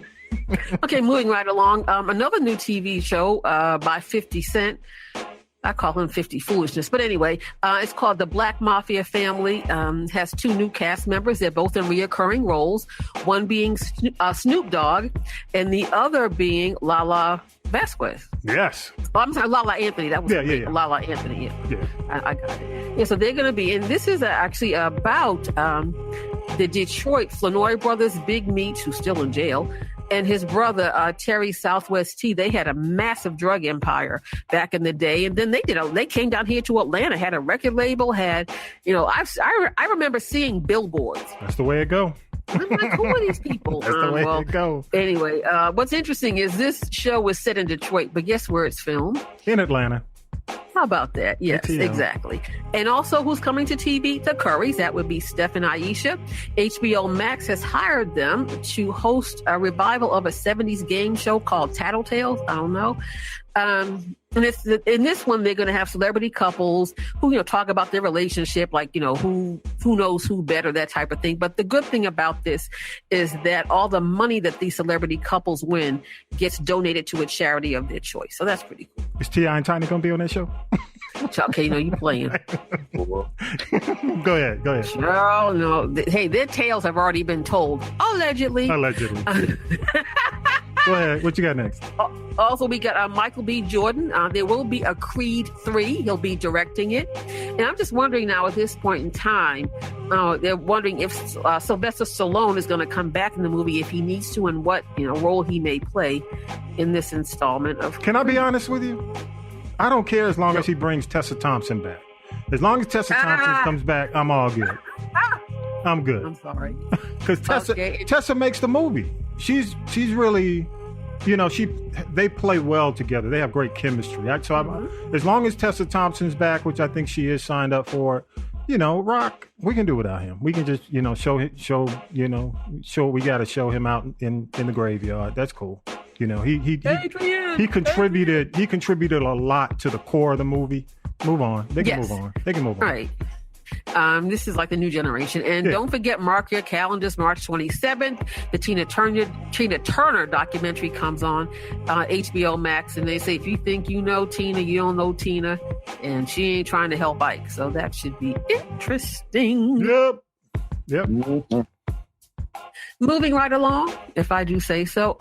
Okay, moving right along. Another new TV show by 50 Cent. I call him 50 Foolishness. But anyway, it's called The Black Mafia Family. Has two new cast members. They're both in reoccurring roles. One being Snoop Dogg and the other being Lala Vasquez. Yes. Oh, I'm sorry, Lala Anthony. That was Lala Anthony. Yeah. I got it. Yeah, so they're going to be, and this is actually about the Detroit Flournoy brothers, Big Meech, who's still in jail, and his brother, Terry Southwest T. They had a massive drug empire back in the day. And then they came down here to Atlanta, had a record label, I remember seeing billboards. That's the way it go. I'm like, who are these people? That's the way it go. Anyway, what's interesting is this show was set in Detroit, but guess where it's filmed? In Atlanta. How about that? Yes, ATL. Exactly. And also, who's coming to TV? The Currys. That would be Steph and Aisha. HBO Max has hired them to host a revival of a 70s game show called Tattletales. I don't know. And in this one, they're going to have celebrity couples who, talk about their relationship, like, who knows who better, that type of thing. But the good thing about this is that all the money that these celebrity couples win gets donated to a charity of their choice. So that's pretty cool. Is T.I. and Tiny going to be on that show? Okay, you playing. Go ahead. Oh, no. Hey, their tales have already been told. Allegedly. Go ahead. What you got next? Also, we got Michael B. Jordan. There will be a Creed 3. He'll be directing it. And I'm just wondering now at this point in time, they're wondering if Sylvester Stallone is going to come back in the movie, if he needs to, and what role he may play in this installment of. Can I be honest with you? I don't care as long as he brings Tessa Thompson back. As long as Tessa Thompson comes back, I'm all good. I'm good. I'm sorry. Because Tessa makes the movie. She's really, they play well together. They have great chemistry. As long as Tessa Thompson's back, which I think she is signed up for, Rock, we can do without him. We can just, show we got to show him out in the graveyard. That's cool. He contributed. He contributed a lot to the core of the movie. Move on. They can move on. All right. This is like the new generation. And don't forget, mark your calendars, March 27th. The Tina Turner documentary comes on HBO Max. And they say, if you think you know Tina, you don't know Tina. And she ain't trying to help Ike. So that should be interesting. Yep. Mm-hmm. Moving right along, if I do say so.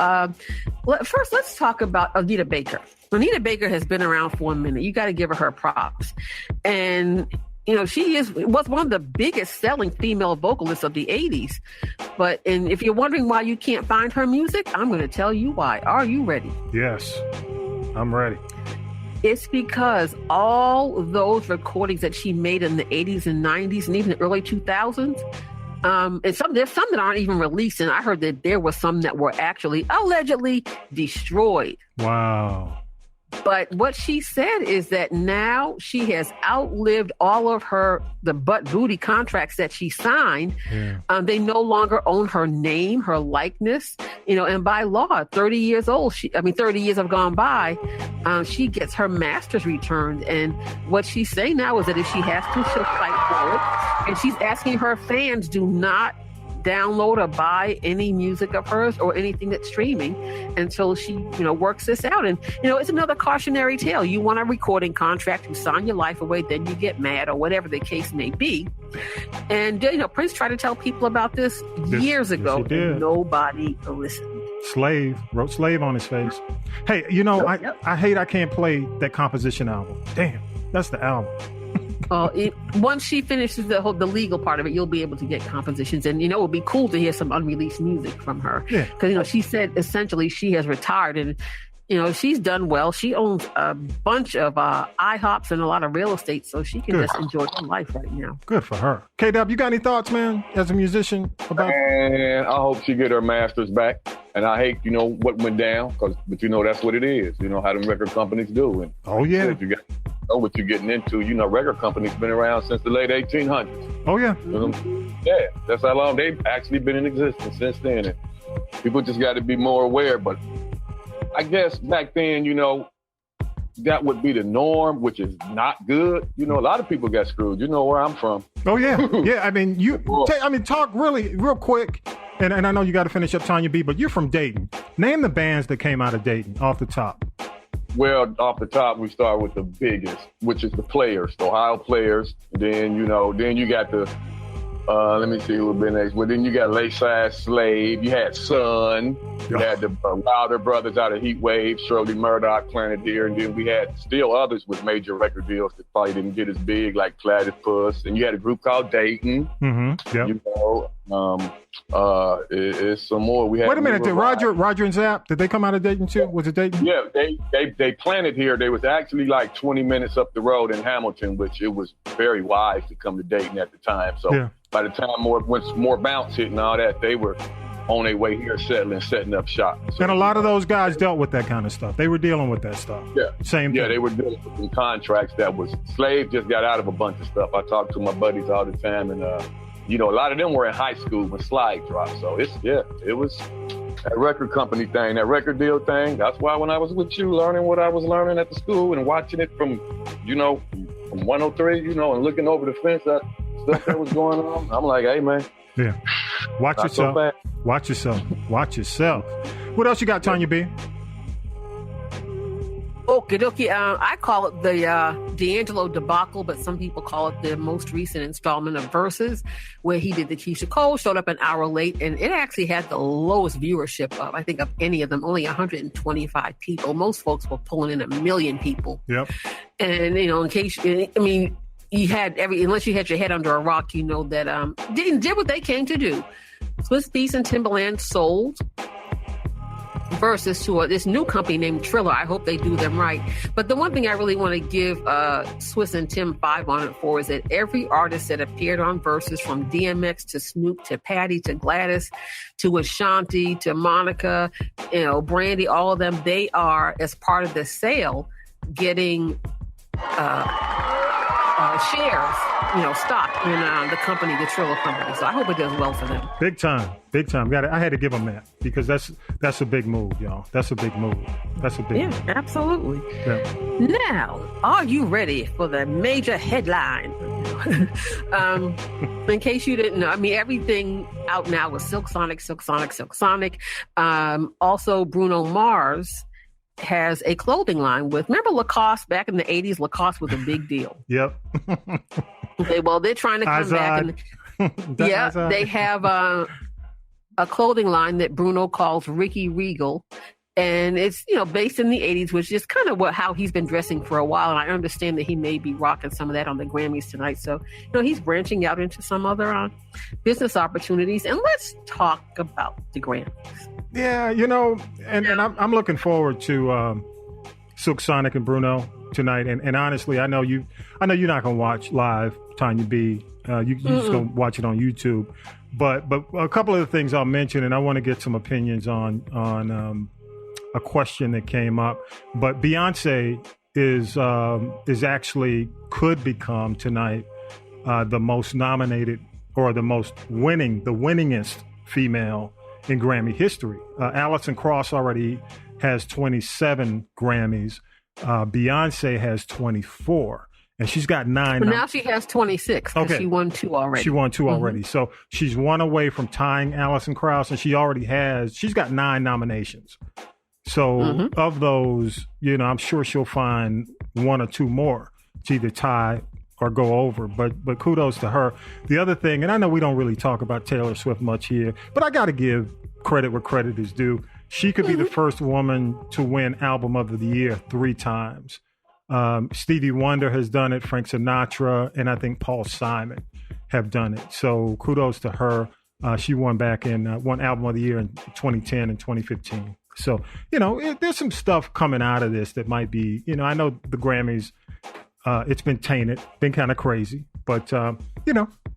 First, let's talk about Anita Baker. Anita Baker has been around for a minute. You got to give her props. And, she was one of the biggest selling female vocalists of the 80s. And if you're wondering why you can't find her music, I'm going to tell you why. Are you ready? Yes, I'm ready. It's because all those recordings that she made in the 80s and 90s and even the early 2000s, and there's some that aren't even released. And I heard that there were some that were actually allegedly destroyed. Wow. But what she said is that now she has outlived all of the butt booty contracts that she signed. Yeah. They no longer own her name, her likeness, and by law, 30 years have gone by. She gets her master's returned. And what she's saying now is that if she has to, she'll fight for it. And she's asking her fans, do not download or buy any music of hers or anything that's streaming until she, works this out. And, it's another cautionary tale. You want a recording contract, you sign your life away, then you get mad or whatever the case may be. And, Prince tried to tell people about this years ago, and nobody listened. Slave, wrote Slave on his face. Hey, I hate I can't play that composition album. Damn, that's the album. Once she finishes the legal part of it, you'll be able to get compositions, and it would be cool to hear some unreleased music from her. Because she said essentially she has retired, and she's done well. She owns a bunch of IHOPs and a lot of real estate, so she can just enjoy her life right now. Good for her. K-Dub, you got any thoughts, man, as a musician about? Man, I hope she get her masters back. And I hate, what went down, but that's what it is. How them record companies do. And you know what you're getting into. Record companies been around since the late 1800s. Oh, yeah. Yeah, that's how long they've actually been in existence since then. And people just got to be more aware. But I guess back then, that would be the norm, which is not good. A lot of people got screwed. Where I'm from. Oh, yeah. Yeah, talk really real quick. And I know you got to finish up Tanya B, but you're from Dayton. Name the bands that came out of Dayton off the top. Well, off the top, we start with the biggest, which is the Players, the Ohio Players. Then, then you got the, let me see who would be next. Well, then you got Lakeside Slave. You had Sun. You had the Wilder Brothers out of Heat Wave, Shirley Murdoch, Planet Deer. And then we had still others with major record deals that probably didn't get as big, like Platypus. And you had a group called Dayton. Mm-hmm. Yep. It's some more. We had. Wait a minute, did Roger and Zapp, did they come out of Dayton too? Was it Dayton? Yeah, they planted here. They was actually like 20 minutes up the road in Hamilton, which it was very wise to come to Dayton at the time. So by the time once more bounce hit and all that, they were on their way here setting up shop. So, and a lot of those guys dealt with that kind of stuff. They were dealing with that stuff. Yeah. Same thing. Yeah, they were dealing with some contracts that was, Slave just got out of a bunch of stuff. I talk to my buddies all the time, and a lot of them were in high school when Slide dropped. So it was, That record company thing, that record deal thing. That's why when I was with you, learning what I was learning at the school and watching it from 103, and looking over the fence at stuff that was going on, I'm like, hey, man. Yeah. Watch yourself. Watch yourself. Watch yourself. What else you got, Tanya B? Okie dokie. I call it the D'Angelo debacle, but some people call it the most recent installment of Versus, where he did the Keisha Cole, showed up an hour late, and it actually had the lowest viewership of any of them, only 125 people. Most folks were pulling in 1 million people. Yep. And, in case, you had unless you had your head under a rock, that did what they came to do. Swiss Beats and Timbaland sold Versus to this new company named Triller. I hope they do them right. But the one thing I really want to give Swiss and Tim 5 on it for is that every artist that appeared on Versus, from DMX to Snoop to Patty to Gladys to Ashanti to Monica, Brandy, all of them, they are, as part of the sale, getting shares, stock in the company, the Triller company. So I hope it does well for them. Big time. I had to give them that because that's a big move, y'all. That's a big move. Yeah, absolutely. Yeah. Now, are you ready for the major headline? In case you didn't know, everything out now was Silk Sonic. Also, Bruno Mars has a clothing line remember Lacoste back in the 80s? Lacoste was a big deal. Yep. Okay, well, they're trying to come back. They have a clothing line that Bruno calls Ricky Regal. And it's, based in the 80s, which is kind of how he's been dressing for a while. And I understand that he may be rocking some of that on the Grammys tonight. So, he's branching out into some other business opportunities. And let's talk about the Grammys. Yeah, and I'm looking forward to Silk Sonic and Bruno tonight. And honestly, I know you're not gonna watch live, Tanya B. You just gonna watch it on YouTube. But a couple of the things I'll mention, and I want to get some opinions on a question that came up. But Beyonce is actually could become tonight the most nominated or the winningest female in Grammy history. Alison Krauss already has 27 Grammys. Beyonce has 24, and she's got 9. But now she has 26 because she won 2 already. She won 2 already. So she's 1 away from tying Alison Krauss, and she's got 9 nominations. So of those, I'm sure she'll find 1 or 2 more to either tie or go over, but kudos to her. The other thing, and I know we don't really talk about Taylor Swift much here, but I got to give credit where credit is due. She could be the first woman to win Album of the Year 3 times. Stevie Wonder has done it, Frank Sinatra, and I think Paul Simon have done it. So kudos to her. She won Album of the Year in 2010 and 2015. So, there's some stuff coming out of this that might be, I know the Grammys, it's been tainted, been kind of crazy, but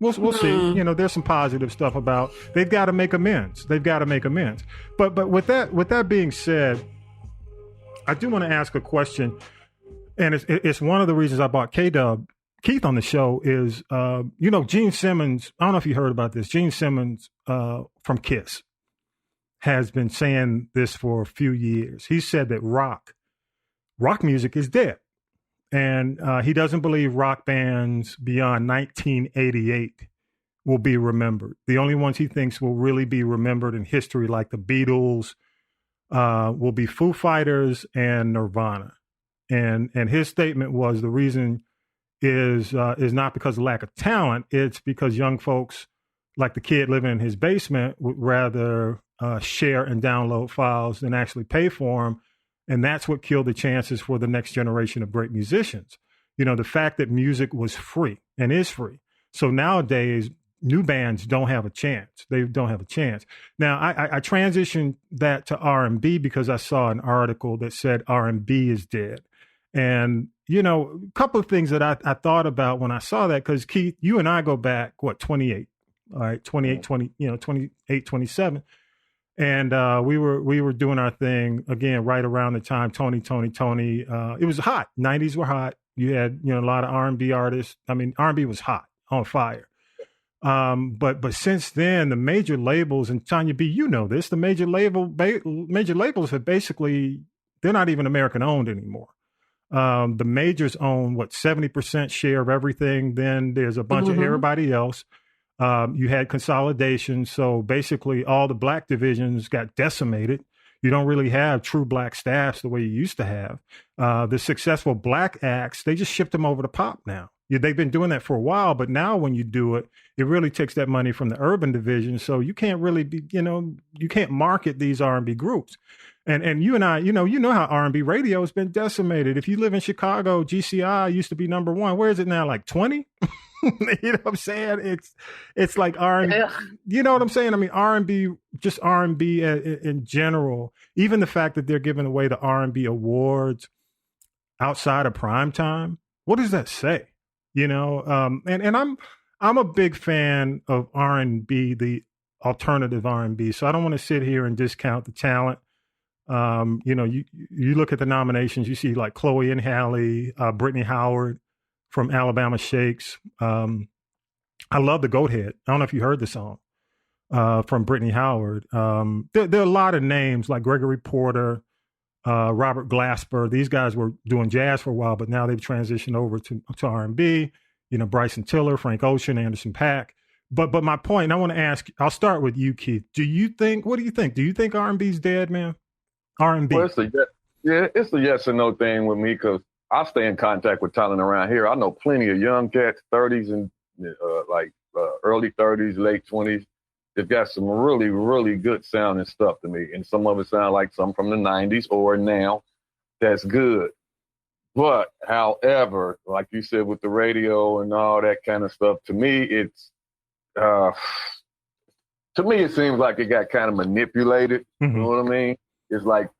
we'll see. There's some positive stuff about they've got to make amends. But with that being said, I do want to ask a question, and it's one of the reasons I brought Keith on the show is Gene Simmons. I don't know if you heard about this. Gene Simmons from Kiss has been saying this for a few years. He said that rock music is dead. And he doesn't believe rock bands beyond 1988 will be remembered. The only ones he thinks will really be remembered in history, like the Beatles, will be Foo Fighters and Nirvana. And his statement was the reason is not because of lack of talent. It's because young folks, like the kid living in his basement, would rather share and download files than actually pay for them. And that's what killed the chances for the next generation of great musicians. The fact that music was free and is free. So nowadays, new bands don't have a chance. They don't have a chance. Now, I transitioned that to R&B because I saw an article that said R&B is dead. And, a couple of things that I thought about when I saw that, because Keith, you and I go back, 28, all right, 28, 28, 27. And we were doing our thing again right around the time Tony. It was hot. 90s were hot. You had a lot of R&B artists. I mean, R&B was hot, on fire. But since then, the major labels, and Tanya B, you know this, the major labels have basically, they're not even American owned anymore. The majors own 70% share of everything. Then there's a bunch of everybody else. You had consolidation. So basically all the black divisions got decimated. You don't really have true black staffs the way you used to have. The successful black acts, they just shipped them over to pop now. They've been doing that for a while, but now when you do it, it really takes that money from the urban division. So you can't really be, you can't market these R&B groups. And you and I, you know how R&B radio has been decimated. If you live in Chicago, GCI used to be number one. Where is it now? Like 20? You know what I'm saying? It's like R&B. You know what I'm saying? I mean, R&B, just R&B in general. Even the fact that they're giving away the R&B awards outside of prime time. What does that say? And I'm a big fan of R&B, the alternative R&B. So I don't want to sit here and discount the talent. You look at the nominations, you see like Chloe and Halle, Brittany Howard from Alabama Shakes. I love the Goat Head. I don't know if you heard the song from Brittany Howard. There are a lot of names like Gregory Porter, Robert Glasper. These guys were doing jazz for a while, but now they've transitioned over to R&B. Bryson Tiller, Frank Ocean, Anderson .Paak. But my point, and I want to ask, I'll start with you, Keith. What do you think? Do you think R&B's dead, man? R&B. Well, it's a yes or no thing with me because I stay in contact with talent around here. I know plenty of young cats, 30s and early 30s, late 20s. They've got some really, really good sounding stuff to me. And some of it sound like some from the 90s or now. That's good. But, however, like you said, with the radio and all that kind of stuff, to me, it seems like it got kind of manipulated. Mm-hmm. You know what I mean? It's like,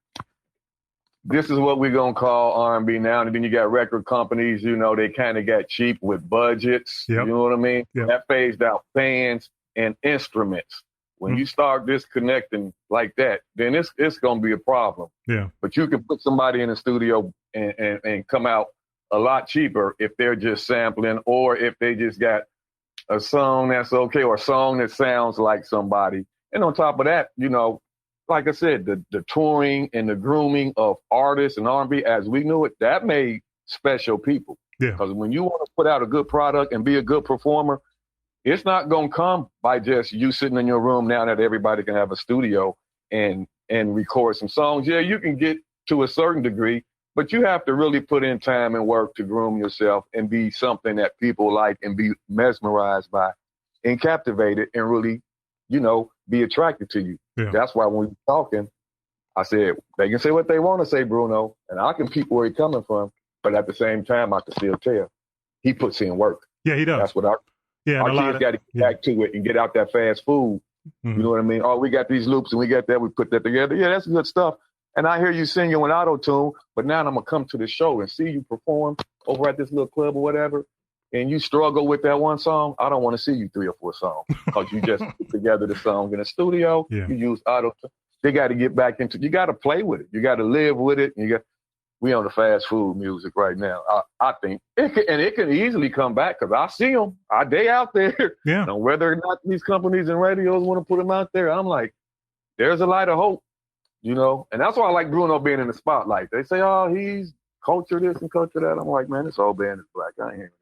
this is what we're going to call R&B now. And then you got record companies, they kind of got cheap with budgets. Yep. You know what I mean? Yep. That phased out fans and instruments. When you start disconnecting like that, then it's going to be a problem. Yeah. But you can put somebody in the studio and come out a lot cheaper if they're just sampling or if they just got a song that's okay or a song that sounds like somebody. And on top of that, like I said, the touring and the grooming of artists and R&B as we knew it, that made special people. Yeah. Because when you want to put out a good product and be a good performer, it's not going to come by just you sitting in your room now that everybody can have a studio and record some songs. Yeah, you can get to a certain degree, but you have to really put in time and work to groom yourself and be something that people like and be mesmerized by and captivated and really, be attracted to you. Yeah. That's why when we're talking, I said, they can say what they want to say, Bruno, and I can peep where he's coming from, but at the same time, I can still tell he puts in work. Yeah, he does. That's what our kids got to get back to it and get out that fast food. Mm-hmm. You know what I mean? Oh, we got these loops and we got that. We put that together. Yeah, that's good stuff. And I hear you singing with auto-tune, but now I'm going to come to the show and see you perform over at this little club or whatever, and you struggle with that one song. I don't want to see you 3 or 4 songs because you just put together the song in the studio. Yeah. You use auto-tune. They got to get back into you got to play with it. You got to live with it. We on the fast food music right now. I think it can easily come back because I see them. They out there. Yeah. And whether or not these companies and radios want to put them out there, I'm like, there's a light of hope, And that's why I like Bruno being in the spotlight. They say, oh, he's culture this and culture that. I'm like, man, this whole band is black. I ain't hearing that.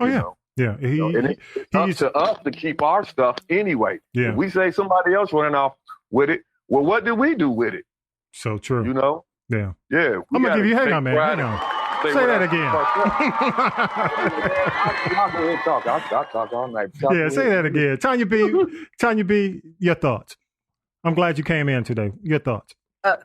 Oh, yeah. Yeah. It's up to us to keep our stuff anyway. Yeah. If we say somebody else running off with it, well, what do we do with it? So true. Yeah. Yeah. I'm going to give you, hang on, man. Hang on. Say that again. I'll talk all night. Yeah, say that again. Tanya B, your thoughts. I'm glad you came in today. Your thoughts.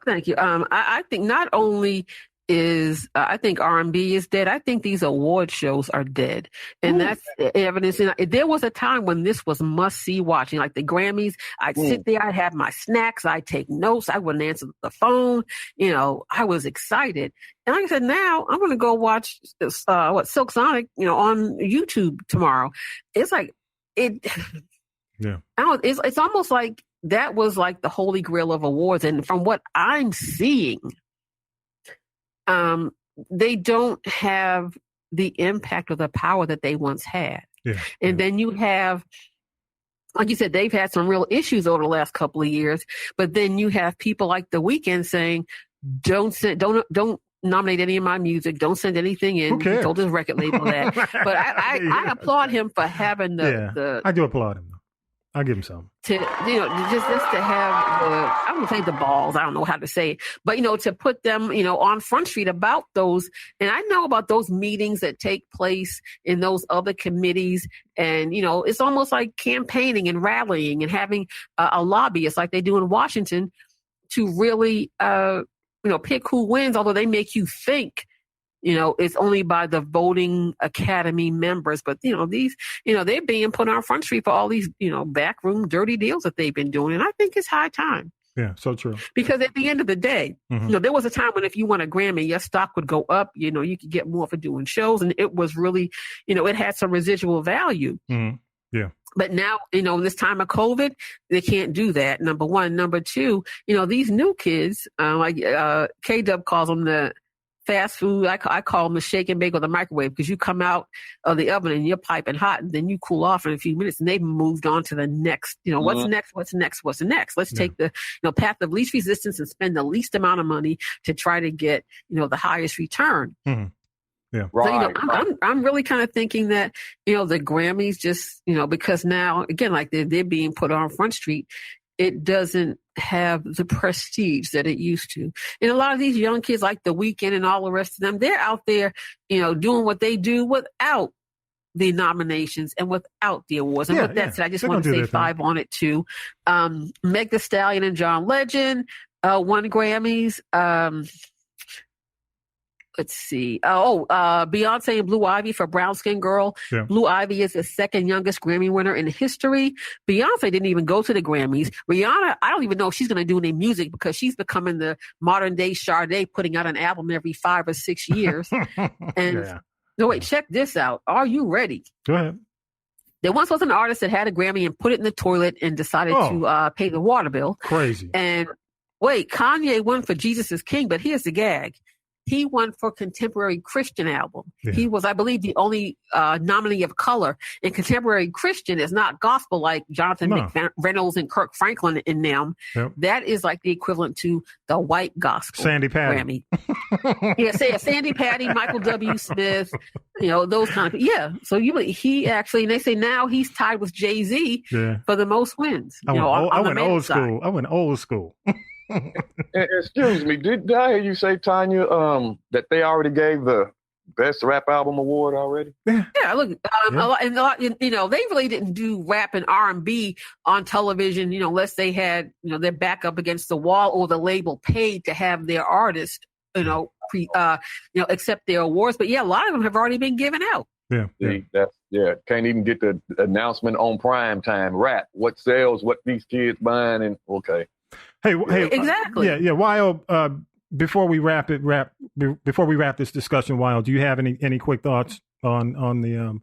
Thank you. I think not only I think R&B is dead. I think these award shows are dead. And that's evidence. There was a time when this was must-see watching, like the Grammys. I'd sit there, I'd have my snacks, I'd take notes, I wouldn't answer the phone. I was excited. And like I said, now I'm going to go watch Silk Sonic, on YouTube tomorrow. It's like, yeah. It's almost like that was like the holy grail of awards. And from what I'm seeing, they don't have the impact or the power that they once had. Yeah. And then you have like you said, they've had some real issues over the last couple of years. But then you have people like The Weeknd saying, don't nominate any of my music. Don't send anything in. He told his record label that. But I applaud him for having I do applaud him. I'll give him some. Just to have I don't say the balls. I don't know how to say it, but to put them, on Front Street about those. And I know about those meetings that take place in those other committees, and it's almost like campaigning and rallying and having a lobbyist like they do in Washington to really, pick who wins. Although they make you think. It's only by the voting academy members, but these, they're being put on Front Street for all these, backroom dirty deals that they've been doing. And I think it's high time. Yeah, so true. Because at the end of the day, there was a time when if you won a Grammy, your stock would go up, you could get more for doing shows. And it was really, it had some residual value. Yeah. But now, in this time of COVID, they can't do that. Number one. Number two, these new kids, like K-Dub calls them the fast food, I call them the shake and bake or the microwave, because you come out of the oven and you're piping hot, and then you cool off in a few minutes, and they've moved on to the next. What's next? Let's take the path of least resistance and spend the least amount of money to try to get the highest return. Yeah, right. So, I'm really kind of thinking that the Grammys just because now again, like they're being put on Front Street, it doesn't have the prestige that it used to. And a lot of these young kids like The Weeknd and all the rest of them, they're out there, doing what they do without the nominations and without the awards. And with that said, I just want to say 5 on it too. Meg Thee Stallion and John Legend won Grammys. Let's see. Beyonce and Blue Ivy for Brown Skin Girl. Yeah. Blue Ivy is the second youngest Grammy winner in history. Beyonce didn't even go to the Grammys. Rihanna, I don't even know if she's going to do any music because she's becoming the modern day Sade, putting out an album every 5 or 6 years. And no, wait, check this out. Are you ready? Go ahead. There once was an artist that had a Grammy and put it in the toilet and decided to pay the water bill. Crazy. And wait, Kanye won for Jesus is King, but here's the gag. He won for Contemporary Christian Album. Yeah. He was, I believe, the only nominee of color. And Contemporary Christian is not gospel like Jonathan McReynolds and Kirk Franklin in them. Yep. That is like the equivalent to the white gospel Sandy Patty. Grammy. Say Sandy Patty, Michael W. Smith, those kind of people. Yeah. So he actually, and they say now he's tied with Jay-Z for the most wins. I went old school. I went old school. Excuse me, did I hear you say, Tanya, that they already gave the Best Rap Album Award already? Yeah, look, they really didn't do rap and R&B on television, unless they had, their back up against the wall or the label paid to have their artist, accept their awards. But yeah, a lot of them have already been given out. Yeah. Can't even get the announcement on prime time. Rap, what sells, what these kids buying, and okay. Hey, exactly. Wild, before we wrap this discussion, Wild, do you have any quick thoughts on the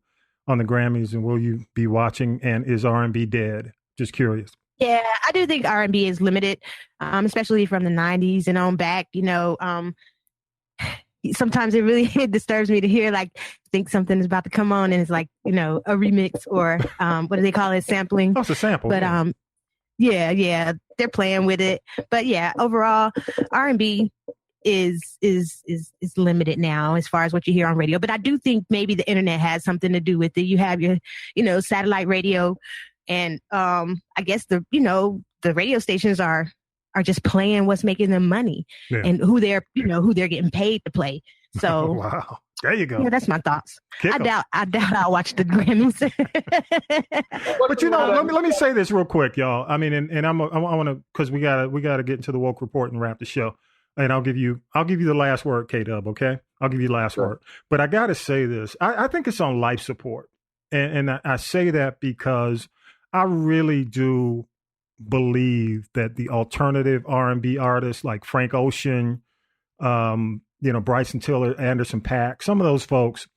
Grammys, and will you be watching? And is R&B dead? Just curious. Yeah, I do think R&B is limited, especially from the 90s and on back. Sometimes it really disturbs me to hear think something is about to come on and it's like a remix or what do they call it, sampling? Oh, it's a sample. But yeah, they're playing with it. But yeah, overall, R&B is limited now as far as what you hear on radio. But I do think maybe the internet has something to do with it. You have your, satellite radio, and I guess the radio stations are just playing what's making them money and who they're getting paid to play. So wow. There you go. Yeah, that's my thoughts. I doubt I'll watch the Grammys. But let me say this real quick, y'all. I mean, and I want to, because we gotta get into the woke report and wrap the show. And I'll give you the last word, K-Dub. Okay, I'll give you the last word. But I gotta say this. I think it's on life support, and I say that because I really do believe that the alternative R&B artists like Frank Ocean, Bryson Tiller, Anderson .Paak, some of those folks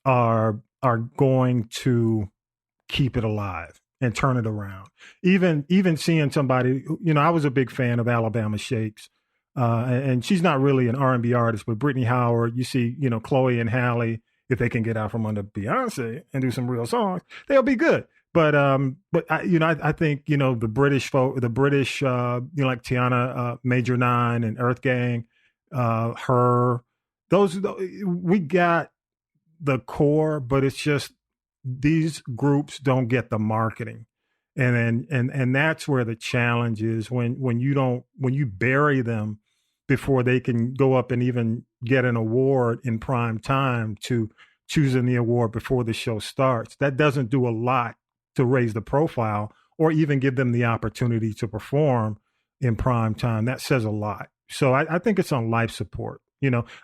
are going to keep it alive and turn it around. Even seeing somebody, I was a big fan of Alabama Shakes, and she's not really an R&B artist, but Brittany Howard, you see, Chloe and Halle, if they can get out from under Beyonce and do some real songs, they'll be good. But I think, the British folk, like Tiana, Major 9 and Earth Gang, her, we got the core, but it's just these groups don't get the marketing. And that's where the challenge is when you bury them before they can go up and even get an award in prime time to choosing the award before the show starts. That doesn't do a lot to raise the profile or even give them the opportunity to perform in prime time. That says a lot. So I think it's on life support.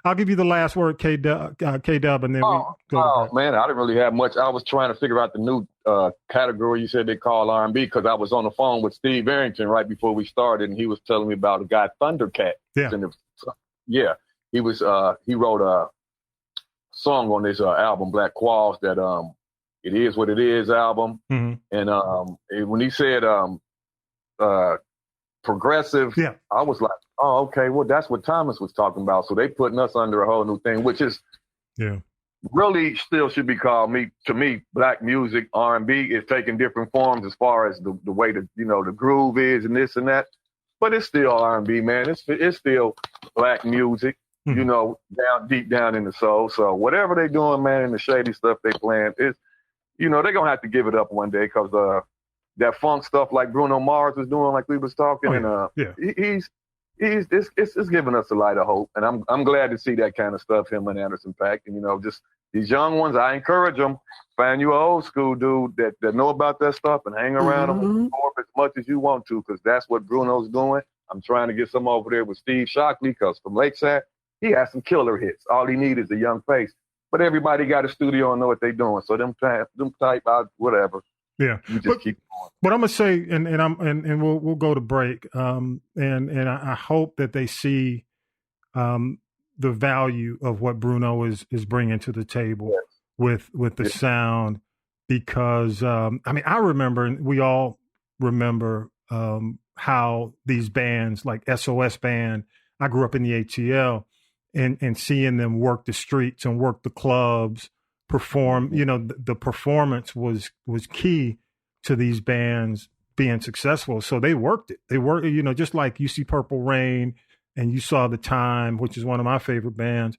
I'll give you the last word, K-Dub, and then we go to man, I didn't really have much. I was trying to figure out the new category you said they call R&B because I was on the phone with Steve Arrington right before we started, and he was telling me about a guy, Thundercat. Yeah. He wrote a song on this album, Black Qualls, that It Is What It Is album. Mm-hmm. And when he said progressive, I was like, oh, okay, well, that's what Thomas was talking about. So they putting us under a whole new thing, which is really still should be called, to me, black music. R&B is taking different forms as far as the way the groove is and this and that. But it's still R&B, man. It's still black music, deep down in the soul. So whatever they doing, man, and the shady stuff they playing, they're going to have to give it up one day because that funk stuff like Bruno Mars was doing, like we was talking, it's giving us a light of hope. And I'm glad to see that kind of stuff, him and Anderson .Paak. And, just these young ones, I encourage them, find you an old school dude that know about that stuff and hang around them as much as you want to, because that's what Bruno's doing. I'm trying to get some over there with Steve Shockley, because from Lakeside, he has some killer hits. All he needs is a young face. But everybody got a studio and know what they're doing. So them type out whatever. Yeah. You just keep going. But I'm gonna say, and we'll go to break. And I hope that they see the value of what Bruno is bringing to the table with the sound, because I remember, and we all remember how these bands like SOS Band. I grew up in the ATL, and seeing them work the streets and work the clubs, perform. The performance was key to these bands being successful. So they worked it. They worked, just like you see Purple Rain and you saw The Time, which is one of my favorite bands,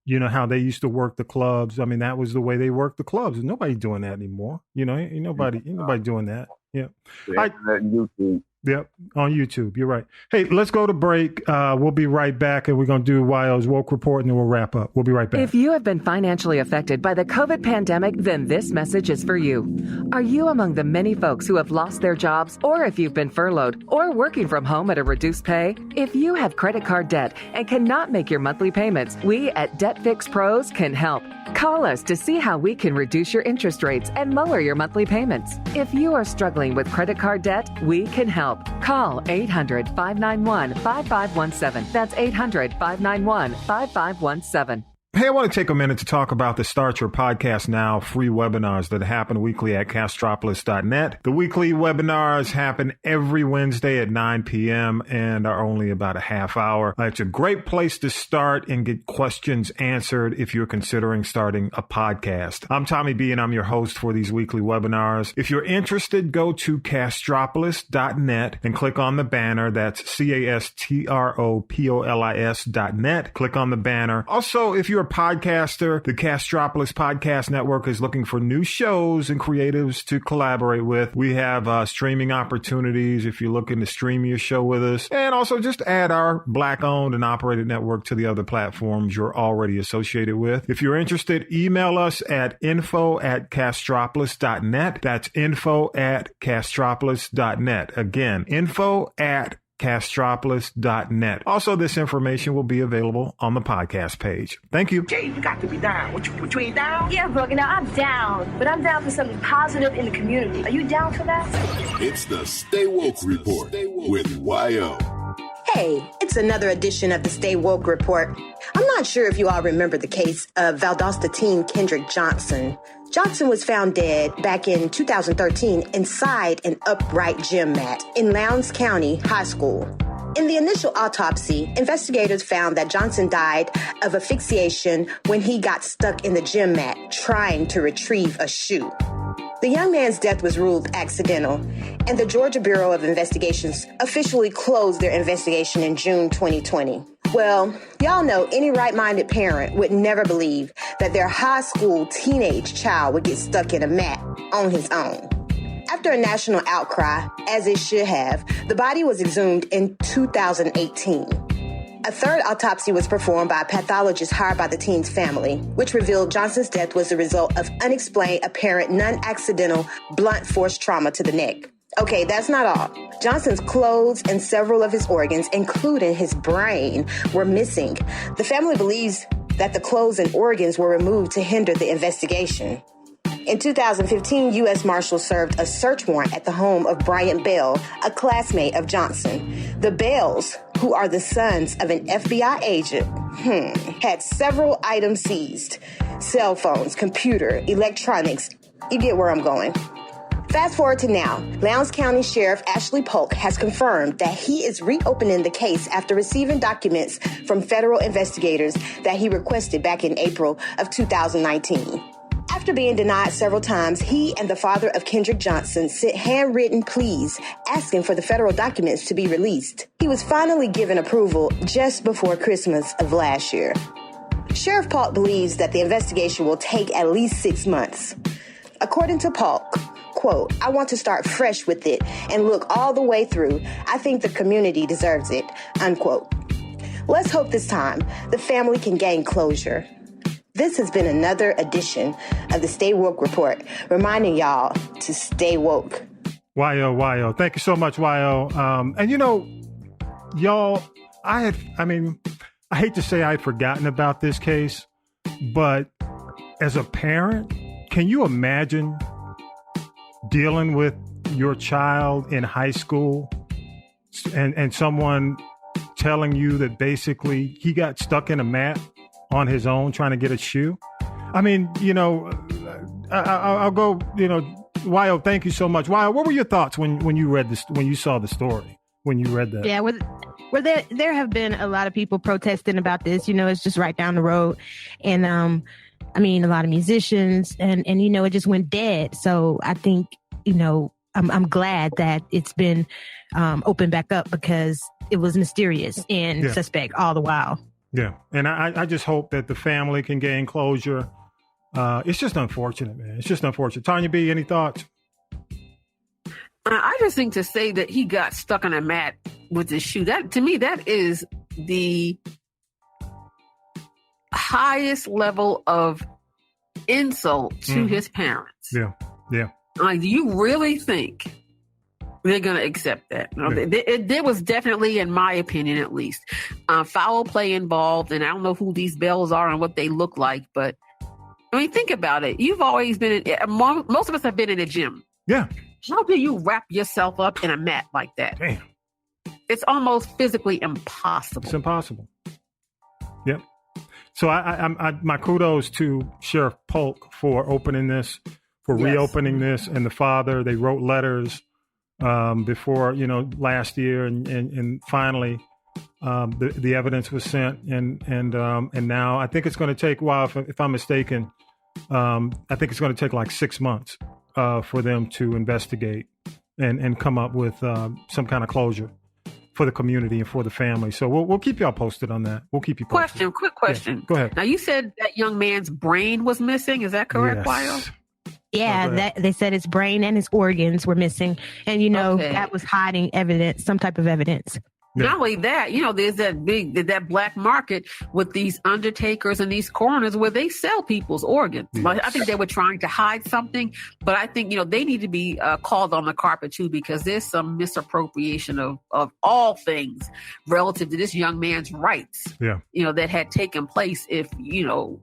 how they used to work the clubs. I mean, that was the way they worked the clubs. And nobody's doing that anymore. Ain't nobody doing that. Yeah. YouTube. Yep, on YouTube. You're right. Hey, let's go to break. We'll be right back, and we're going to do YO's Woke Report, and then we'll wrap up. We'll be right back. If you have been financially affected by the COVID pandemic, then this message is for you. Are you among the many folks who have lost their jobs, or if you've been furloughed, or working from home at a reduced pay? If you have credit card debt and cannot make your monthly payments, we at Debt Fix Pros can help. Call us to see how we can reduce your interest rates and lower your monthly payments. If you are struggling with credit card debt, we can help. Call 800-591-5517. That's 800-591-5517. Hey, I want to take a minute to talk about the Start Your Podcast Now free webinars that happen weekly at Castropolis.net. The weekly webinars happen every Wednesday at 9 p.m. and are only about a half hour. It's a great place to start and get questions answered if you're considering starting a podcast. I'm Tommy B, and I'm your host for these weekly webinars. If you're interested, go to Castropolis.net and click on the banner. That's Castropolis.net. Click on the banner. Also, if you're a podcaster, the Castropolis Podcast Network is looking for new shows and creatives to collaborate with. We have streaming opportunities if you're looking to stream your show with us, and also just add our Black-owned and operated network to the other platforms you're already associated with. If you're interested, email us at info@castropolis.net. That's info@castropolis.net. Again, info@castropolis.net. Also, this information will be available on the podcast page. Thank you. Jay, you got to be down. What you ain't down? Yeah, Boogie, now I'm down. But I'm down for something positive in the community. Are you down for that? It's the Stay Woke Report with YO. Hey, it's another edition of the Stay Woke Report. I'm not sure if you all remember the case of Valdosta teen Kendrick Johnson. Johnson was found dead back in 2013 inside an upright gym mat in Lowndes County High School. In the initial autopsy, investigators found that Johnson died of asphyxiation when he got stuck in the gym mat trying to retrieve a shoe. The young man's death was ruled accidental, and the Georgia Bureau of Investigations officially closed their investigation in June 2020. Well, y'all know any right-minded parent would never believe that their high school teenage child would get stuck in a mat on his own. After a national outcry, as it should have, the body was exhumed in 2018. A third autopsy was performed by a pathologist hired by the teen's family, which revealed Johnson's death was the result of unexplained, apparent, non-accidental, blunt force trauma to the neck. Okay, that's not all. Johnson's clothes and several of his organs, including his brain, were missing. The family believes that the clothes and organs were removed to hinder the investigation. In 2015, U.S. Marshals served a search warrant at the home of Bryant Bell, a classmate of Johnson. The Bells, who are the sons of an FBI agent, had several items seized. Cell phones, computer, electronics. You get where I'm going. Fast forward to now, Lowndes County Sheriff Ashley Polk has confirmed that he is reopening the case after receiving documents from federal investigators that he requested back in April of 2019. After being denied several times, he and the father of Kendrick Johnson sent handwritten pleas asking for the federal documents to be released. He was finally given approval just before Christmas of last year. Sheriff Polk believes that the investigation will take at least 6 months. According to Polk, quote, "I want to start fresh with it and look all the way through. I think the community deserves it," unquote. Let's hope this time the family can gain closure. This has been another edition of the Stay Woke Report, reminding y'all to stay woke. YO. Thank you so much, YO. And you know, y'all, I hate to say I'd forgotten about this case, but as a parent, can you imagine dealing with your child in high school and someone telling you that basically he got stuck in a mat on his own trying to get a shoe? I mean, you know, I'll go, you know, YO, thank you so much. YO, what were your thoughts when you read this, when you saw the story, when you read that? Yeah, well, there have been a lot of people protesting about this. You know, it's just right down the road. And I mean, a lot of musicians and you know, it just went dead. So I think, you know, I'm glad that it's been opened back up because it was mysterious and suspect all the while. Yeah. And I just hope that the family can gain closure. It's just unfortunate, man. It's just unfortunate. Tanya B., any thoughts? I just think to say that he got stuck on a mat with his shoe, that to me, that is the highest level of insult to his parents. Yeah. Like, do you really think they're going to accept that? No, there was definitely, in my opinion at least, foul play involved. And I don't know who these Bells are and what they look like. But, I mean, think about it. You've always been most of us have been in a gym. Yeah. How do you wrap yourself up in a mat like that? Damn. It's almost physically impossible. It's impossible. Yep. So my kudos to Sheriff Polk for opening this, for reopening this, and the father. They wrote letters before, you know, last year, and finally the evidence was sent, and now I think it's going to take a while. If I'm mistaken, I think it's going to take like 6 months for them to investigate and come up with some kind of closure for the community and for the family. So we'll keep y'all posted on that. We'll keep you posted. Quick question. Yeah, go ahead. Now, you said that young man's brain was missing. Is that correct, Yes. Wyo? Yeah, they said his brain and his organs were missing. And, you know, that was hiding evidence, some type of evidence. Yeah. Not only that, you know, there's that black market with these undertakers and these coroners where they sell people's organs. Yes. I think they were trying to hide something, but I think, you know, they need to be called on the carpet too, because there's some misappropriation of all things relative to this young man's rights, you know, that had taken place if, you know,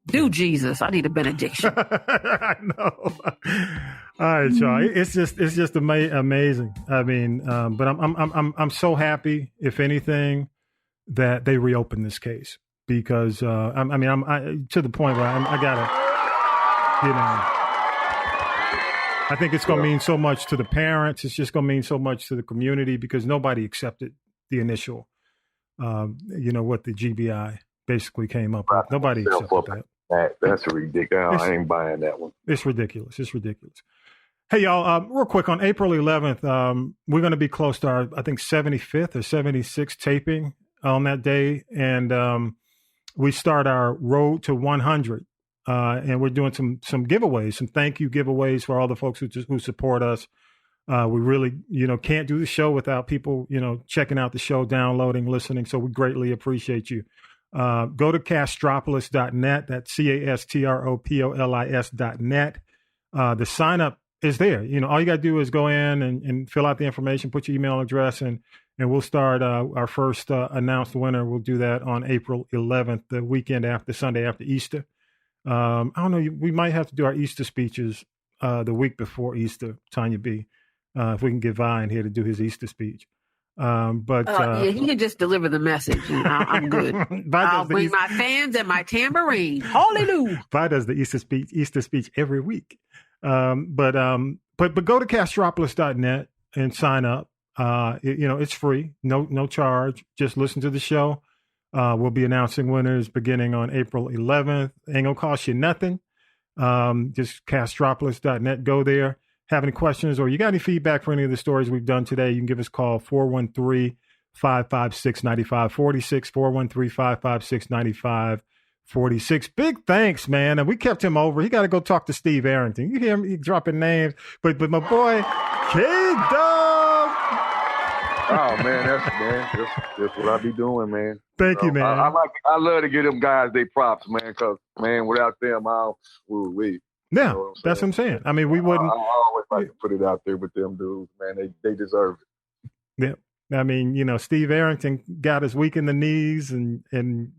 do Jesus, I need a benediction. I know. All right, y'all. It's just amazing. I mean, but I'm so happy, if anything, that they reopened this case, because I'm to the point where I gotta, you know, I think it's going to mean so much to the parents. It's just going to mean so much to the community because nobody accepted the initial, what the GBI basically came up with. Nobody accepted that. That's ridiculous. I ain't buying that one. It's ridiculous. Hey, y'all, real quick, on April 11th, we're going to be close to our, I think, 75th or 76th taping on that day. And we start our road to 100. And we're doing some giveaways, some thank you giveaways for all the folks who support us. We really, can't do the show without people, checking out the show, downloading, listening. So we greatly appreciate you. Go to castropolis.net. That's castropolis.net. The sign up is there. All you got to do is go in and fill out the information, put your email address, and we'll start our first announced winner. We'll do that on April 11th, the weekend after Sunday after Easter. I don't know. We might have to do our Easter speeches the week before Easter, Tanya B. If we can get Vine here to do his Easter speech. He can just deliver the message. I'm good. I'll bring my fans and my tambourine. Hallelujah. Vi does the Easter speech every week. But go to castropolis.net and sign up. It's free, no charge. Just listen to the show. We'll be announcing winners beginning on April 11th. Ain't gonna cost you nothing. Just castropolis.net. Go there. Have any questions or you got any feedback for any of the stories we've done today, you can give us a call, 413-556-9546, 413-556-9546. Big thanks, man. And we kept him over. He got to go talk to Steve Arrington. You hear him? He dropping names. But my boy, K-Dub. Oh, man, that's what I be doing, man. Thank you, man. I love to give them guys their props, man, because, man, without them, Yeah, that's what I'm saying. I mean, we wouldn't. I always like to put it out there with them dudes, man. They deserve it. Yeah. I mean, Steve Arrington got us weak in the knees and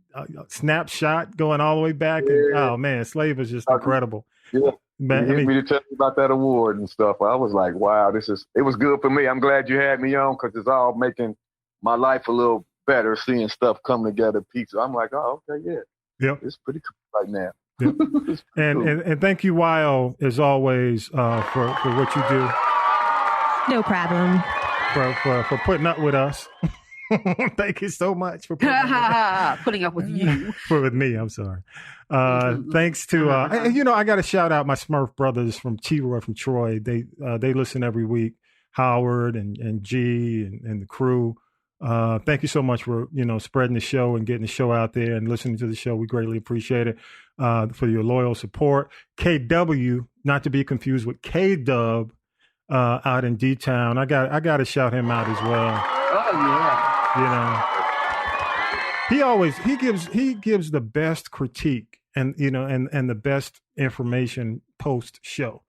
snapshot going all the way back. Yeah. And, oh, man, Slave was just incredible. Yeah. Man, you hit me to tell me about that award and stuff. I was like, wow, it was good for me. I'm glad you had me on because it's all making my life a little better, seeing stuff come together, pizza. I'm like, oh, okay, yeah. Yep. It's pretty cool right now. Yep. and thank you, Wyo, as always, for what you do. No problem. For putting up with us. Thank you so much for putting up with you. With me, I'm sorry. Thanks to I got to shout out my Smurf brothers from T-Roy from Troy. They listen every week. Howard and G and the crew. Thank you so much for spreading the show and getting the show out there and listening to the show. We greatly appreciate it for your loyal support. KW, not to be confused with K-Dub, out in D-Town. I got to shout him out as well. Oh yeah. He gives the best critique and the best information post show.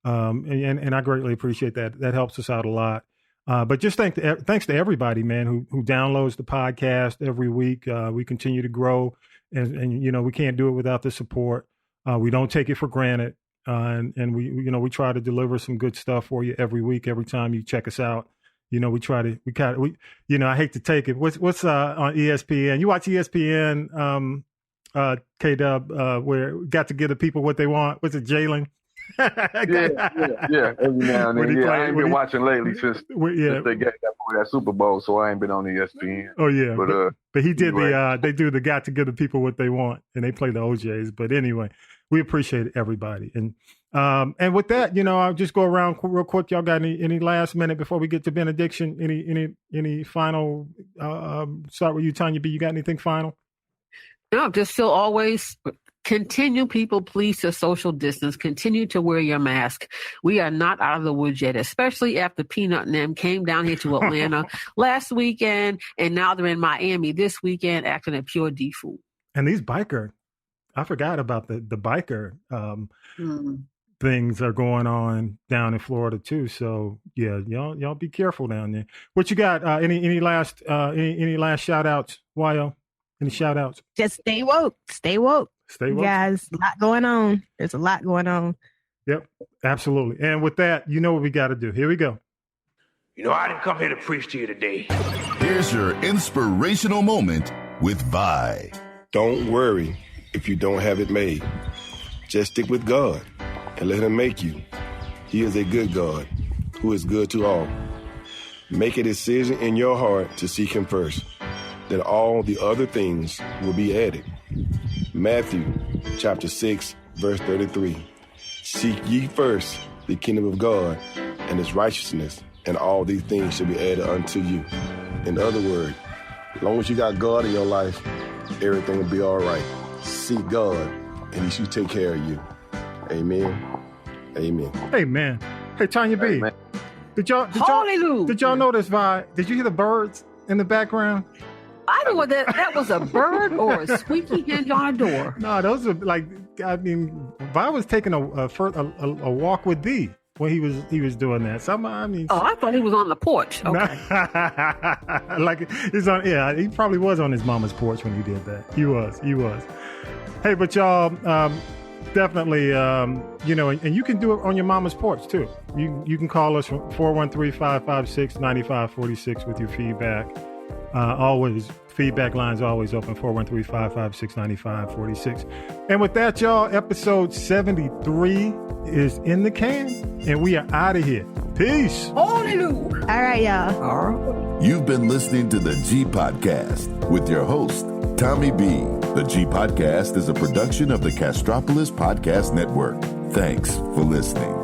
And I greatly appreciate that. That helps us out a lot. But just thanks to everybody, man, who downloads the podcast every week. We continue to grow, and we can't do it without the support. We don't take it for granted, and we try to deliver some good stuff for you every week. Every time you check us out, I hate to take it. What's on ESPN? You watch ESPN, K-Dub, where Got to Give the People What They Want. What's it, Jalen? Yeah. Every now and then. I ain't been watching lately since they got that Super Bowl, so I ain't been on ESPN. Oh yeah, but he did they do the Got to Give the People What They Want, and they play the OJs. But anyway, we appreciate everybody, and with that, I'll just go around real quick. Y'all got any last minute before we get to benediction? Any final? Start with you, Tanya B. You got anything final? No, just still always. Continue, people, please, to social distance. Continue to wear your mask. We are not out of the woods yet, especially after Peanut and them came down here to Atlanta last weekend, and now they're in Miami this weekend acting a pure D-fool. And these biker, I forgot about the biker things are going on down in Florida too. So yeah, y'all be careful down there. What you got? Any last shout outs, Wyo? Any shout outs? Just stay woke. Stay woke. Stay woke. Guys, a lot going on. There's a lot going on. Yep, absolutely. And with that, you know what we got to do. Here we go. I didn't come here to preach to you today. Here's your inspirational moment with Vi. Don't worry if you don't have it made. Just stick with God and let Him make you. He is a good God who is good to all. Make a decision in your heart to seek him first. Then all the other things will be added. Matthew chapter 6, verse 33. Seek ye first the kingdom of God and his righteousness, and all these things shall be added unto you. In other words, as long as you got God in your life, everything will be all right. Seek God, and he should take care of you. Amen. Amen. Amen. Hey, Tanya B. Amen. Did y'all notice, Vi? Did you hear the birds in the background? I don't know whether that was a bird or a squeaky hinge on a door. No, those are Vi was taking a walk with Dee when he was doing that. I thought he was on the porch. Okay. He's on. Yeah, he probably was on his mama's porch when he did that. He was. Hey, but y'all, definitely, and you can do it on your mama's porch too. You can call us from 413-556-9546 with your feedback. Always, feedback lines always open, 413-556-9546. And with that, y'all, episode 73 is in the can, and we are out of here. Peace. Hallelujah. All right, y'all. All right. You've been listening to the G Podcast with your host, Tommy B. The G Podcast is a production of the Castropolis Podcast Network. Thanks for listening.